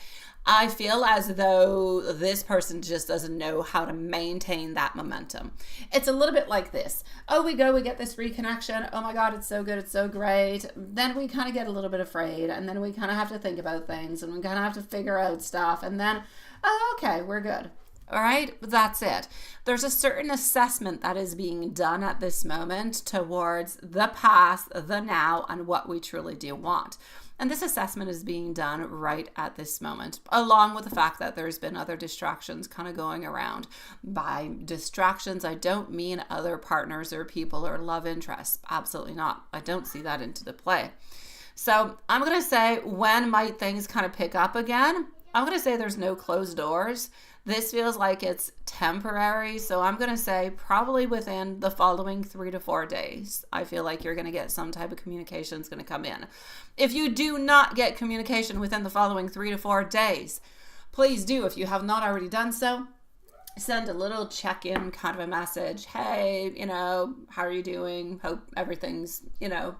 I feel as though this person just doesn't know how to maintain that momentum. It's a little bit like this. Oh, we get this reconnection. Oh my God, it's so good. It's so great. Then we kind of get a little bit afraid, and then we kind of have to think about things, and we kind of have to figure out stuff, and then, oh, okay, we're good. All right, that's it. There's a certain assessment that is being done at this moment towards the past, the now, and what we truly do want. And this assessment is being done right at this moment, along with the fact that there's been other distractions kind of going around. By distractions, I don't mean other partners or people or love interests. Absolutely not. I don't see that into the play. So I'm going to say, when might things kind of pick up again? I'm going to say there's no closed doors. This feels like it's temporary. So I'm going to say probably within the following 3 to 4 days, I feel like you're going to get some type of communication is going to come in. If you do not get communication within the following 3 to 4 days, please do, if you have not already done so, send a little check-in kind of a message. Hey, how are you doing? Hope everything's,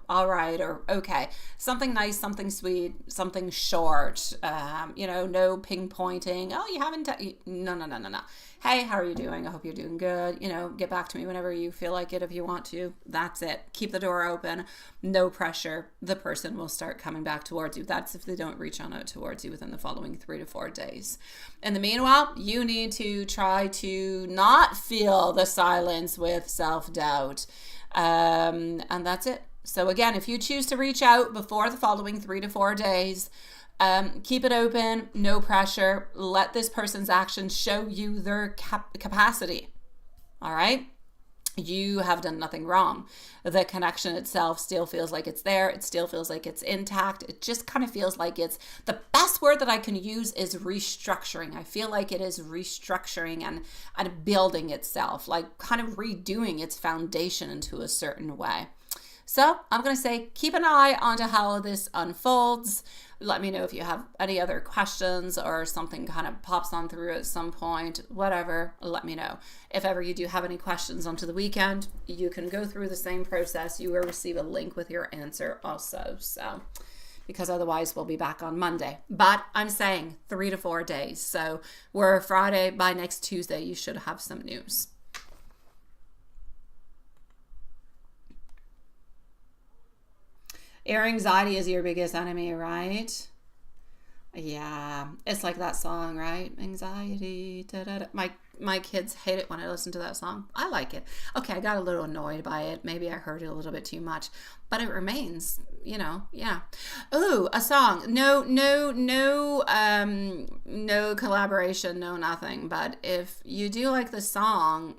all right or okay. Something nice, something sweet, something short. No ping-pointing. Oh, you haven't... No. Hey, how are you doing? I hope you're doing good. Get back to me whenever you feel like it if you want to. That's it. Keep the door open. No pressure. The person will start coming back towards you. That's if they don't reach on out towards you within the following 3 to 4 days. In the meanwhile, you need to try to not feel the silence with self-doubt. And that's it. So again, if you choose to reach out before the following 3 to 4 days, keep it open, no pressure. Let this person's actions show you their capacity. All right? You have done nothing wrong. The connection itself still feels like it's there. It still feels like it's intact. It just kind of feels like it's, the best word that I can use is restructuring. I feel like it is restructuring and building itself, like kind of redoing its foundation into a certain way. So I'm going to say, keep an eye on how this unfolds. Let me know if you have any other questions or something kind of pops on through at some point, whatever, let me know. If ever you do have any questions onto the weekend, you can go through the same process. You will receive a link with your answer also. So, because otherwise we'll be back on Monday. But I'm saying 3 to 4 days. So we're Friday, by next Tuesday, you should have some news. Your anxiety is your biggest enemy, right? Yeah, it's like that song, right? Anxiety. Da, da, da. My kids hate it when I listen to that song. I like it. Okay, I got a little annoyed by it. Maybe I heard it a little bit too much, but it remains, yeah. Ooh, a song. No collaboration, no nothing. But if you do like the song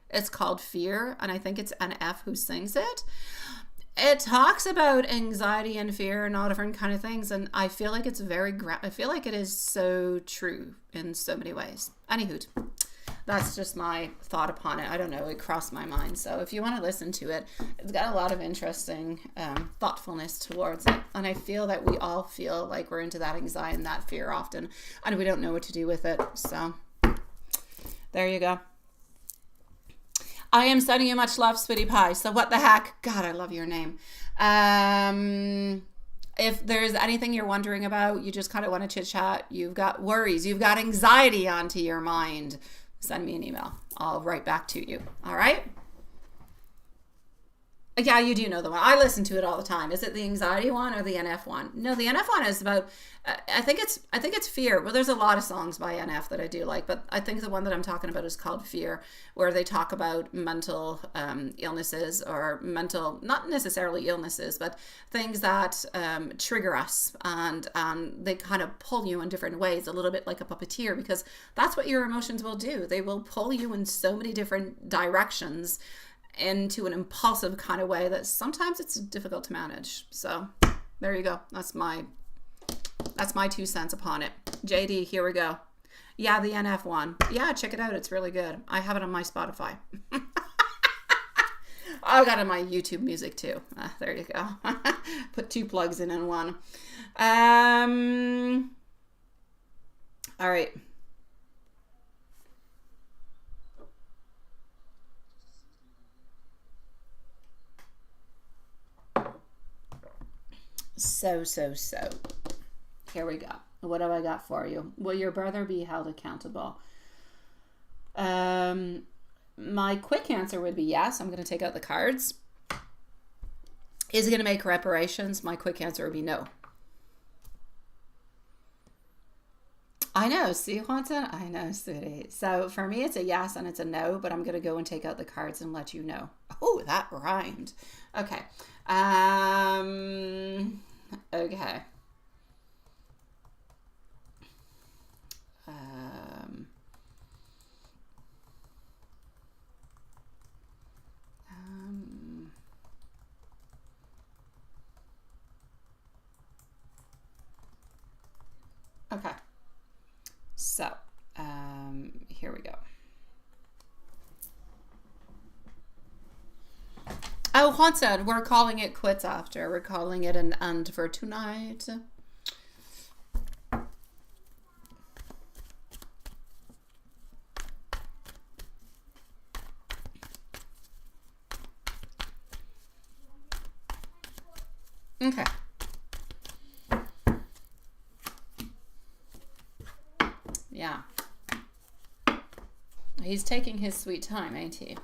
it's called Fear, and I think it's NF who sings it. It talks about anxiety and fear and all different kind of things, and I feel like it's I feel like it is so true in so many ways. Anywho, that's just my thought upon it. I don't know, it crossed my mind. So if you want to listen to it, it's got a lot of interesting thoughtfulness towards it, and I feel that we all feel like we're into that anxiety and that fear often, and we don't know what to do with it. So there you go. I am sending you much love, sweetie pie. So what the heck? God, I love your name. If there's anything you're wondering about, you just kind of want to chit chat, you've got worries, you've got anxiety onto your mind, send me an email. I'll write back to you. All right? Yeah, you do know the one. I listen to it all the time. Is it the anxiety one or the NF one? No, the NF one is about, I think it's Fear. Well, there's a lot of songs by NF that I do like, but I think the one that I'm talking about is called Fear, where they talk about mental illnesses or mental, not necessarily illnesses, but things that trigger us, and they kind of pull you in different ways, a little bit like a puppeteer, because that's what your emotions will do. They will pull you in so many different directions into an impulsive kind of way that sometimes it's difficult to manage. So there you go. That's my 2 cents upon it. JD, here we go. Yeah, the NF one. Yeah, check it out. It's really good. I have it on my Spotify. I got it on my YouTube music too. There you go. Put 2 plugs in one. All right. So. Here we go. What have I got for you? Will your brother be held accountable? My quick answer would be yes. I'm going to take out the cards. Is he going to make reparations? My quick answer would be no. I know. See, Juanita? I know, sweetie. So for me, it's a yes and it's a no, but I'm going to go and take out the cards and let you know. Oh, that rhymed. Okay. Okay. Okay. Oh, Haunted, we're calling it quits after. We're calling it an end for tonight. Okay. Yeah. He's taking his sweet time, ain't he?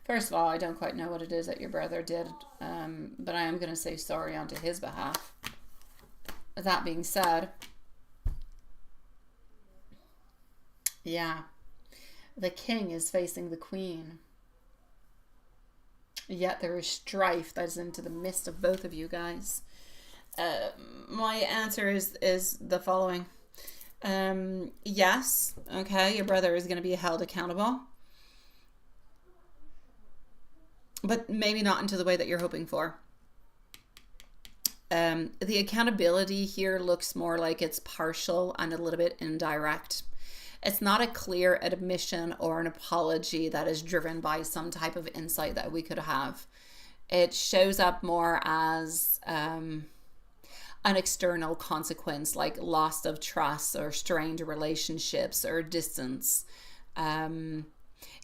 First of all, I don't quite know what it is that your brother did, but I am going to say sorry on to his behalf. That being said, yeah, the king is facing the queen. Yet there is strife that is into the midst of both of you guys. My answer is the following. Yes, okay, your brother is going to be held accountable. But maybe not into the way that you're hoping for. The accountability here looks more like it's partial and a little bit indirect. It's not a clear admission or an apology that is driven by some type of insight that we could have. It shows up more as an external consequence, like loss of trust or strained relationships or distance.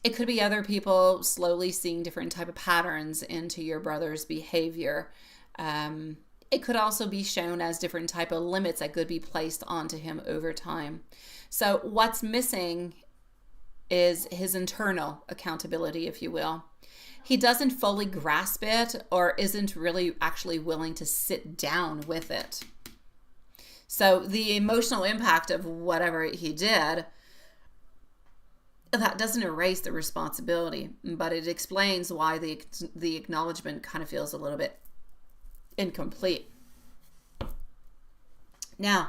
It could be other people slowly seeing different type of patterns into your brother's behavior. It could also be shown as different type of limits that could be placed onto him over time. So what's missing is his internal accountability, if you will. He doesn't fully grasp it or isn't really actually willing to sit down with it. So the emotional impact of whatever he did, that doesn't erase the responsibility, but it explains why the acknowledgement kind of feels a little bit incomplete. Now,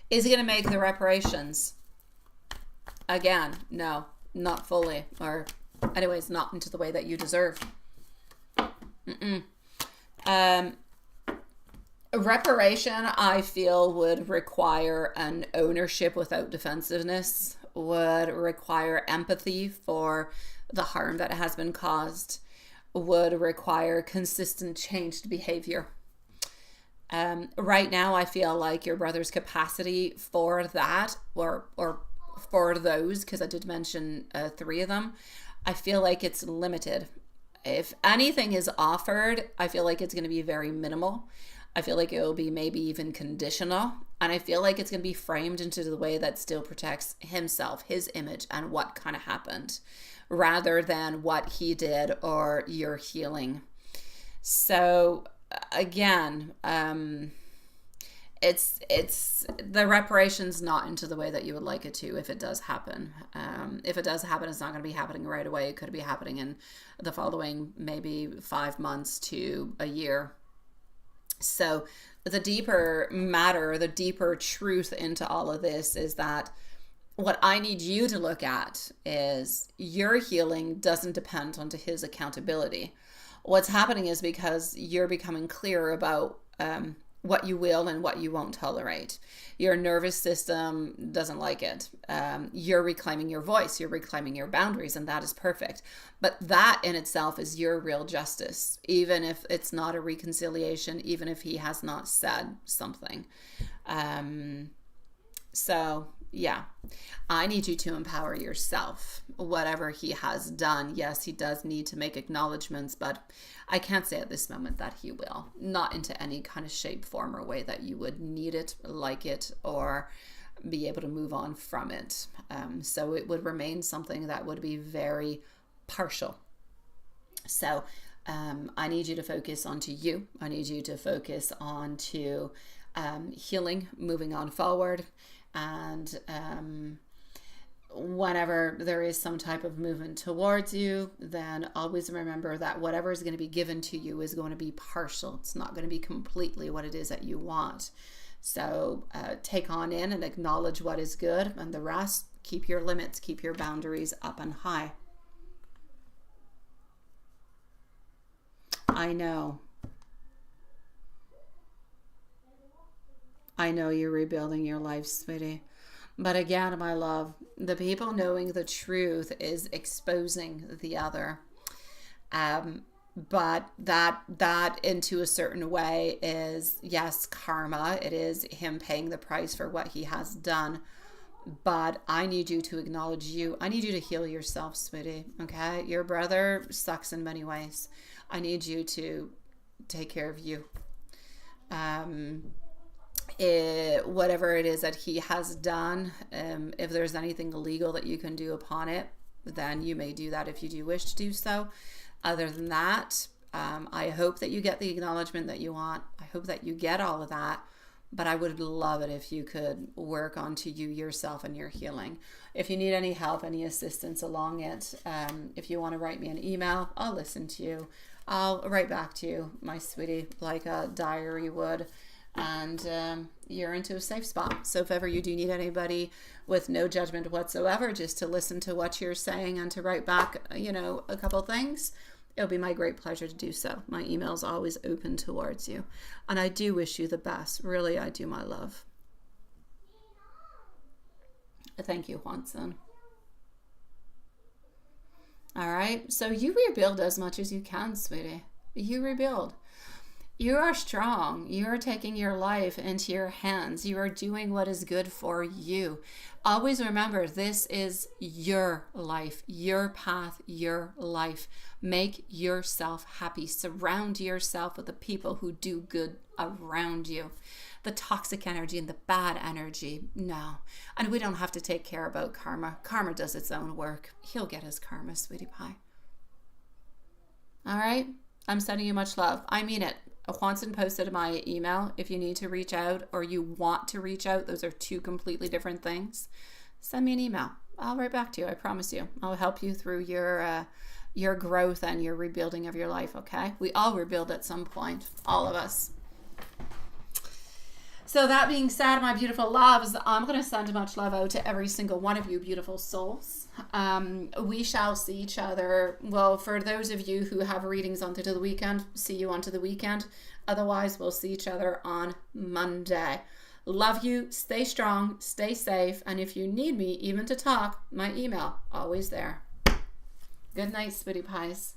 is he going to make the reparations? Again, no, not fully, or anyways, not into the way that you deserve. Reparation, I feel, would require an ownership without defensiveness, would require empathy for the harm that has been caused, would require consistent changed behavior. Right now, I feel like your brother's capacity for that, or for those, because I did mention 3 of them, I feel like it's limited. If anything is offered, I feel like it's going to be very minimal. I feel like it will be maybe even conditional. And I feel like it's going to be framed into the way that still protects himself, his image, and what kind of happened, rather than what he did or your healing. So again, it's the reparations not into the way that you would like it to, if it does happen. If it does happen, it's not going to be happening right away. It could be happening in the following maybe 5 months to a year. So the deeper matter, the deeper truth into all of this is that what I need you to look at is your healing doesn't depend on his accountability. What's happening is because you're becoming clear about what you will and what you won't tolerate. Your nervous system doesn't like it. You're reclaiming your voice, you're reclaiming your boundaries, and that is perfect. But that in itself is your real justice, even if it's not a reconciliation, even if he has not said something. So yeah, I need you to empower yourself. Whatever he has done, yes, he does need to make acknowledgements, but I can't say at this moment that he will. Not into any kind of shape, form, or way that you would need it, like it, or be able to move on from it. So it would remain something that would be very partial. So I need you to focus onto you. I need you to focus on to healing, moving on forward. And whenever there is some type of movement towards you, then always remember that whatever is going to be given to you is going to be partial. It's not going to be completely what it is that you want. So take on in and acknowledge what is good, and the rest, keep your limits, keep your boundaries up and high. I know you're rebuilding your life, sweetie. But again, my love, the people knowing the truth is exposing the other. but that into a certain way is, yes, karma. It is him paying the price for what he has done. But I need you to acknowledge you. I need you to heal yourself, sweetie. Okay? Your brother sucks in many ways. I need you to take care of you. Whatever it is that he has done, if there's anything illegal that you can do upon it, then you may do that if you do wish to do so. Other than that, I hope that you get the acknowledgement that you want. I hope that you get all of that. But I would love it if you could work onto you yourself and your healing. If you need any help, any assistance along it, if you want to write me an email, I'll listen to you. I'll write back to you, my sweetie, like a diary would. And you're into a safe spot. So if ever you do need anybody with no judgment whatsoever, just to listen to what you're saying and to write back, a couple things, it'll be my great pleasure to do so. My email's always open towards you. And I do wish you the best. Really, I do, my love. Thank you, Juanson. All right. So you rebuild as much as you can, sweetie. You rebuild. You are strong. You are taking your life into your hands. You are doing what is good for you. Always remember, this is your life, your path, your life. Make yourself happy. Surround yourself with the people who do good around you. The toxic energy and the bad energy, no. And we don't have to take care about karma. Karma does its own work. He'll get his karma, sweetie pie. All right? I'm sending you much love. I mean it. Juanson posted my email. If you need to reach out or you want to reach out, those are two completely different things. Send me an email. I'll write back to you. I promise you. I'll help you through your growth and your rebuilding of your life, okay? We all rebuild at some point. All of us. So that being said, my beautiful loves, I'm going to send much love out to every single one of you beautiful souls. We shall see each other. Well, for those of you who have readings onto the weekend, see you onto the weekend. Otherwise, we'll see each other on Monday. Love you. Stay strong. Stay safe. And if you need me even to talk, my email, always there. Good night, sweetie pies.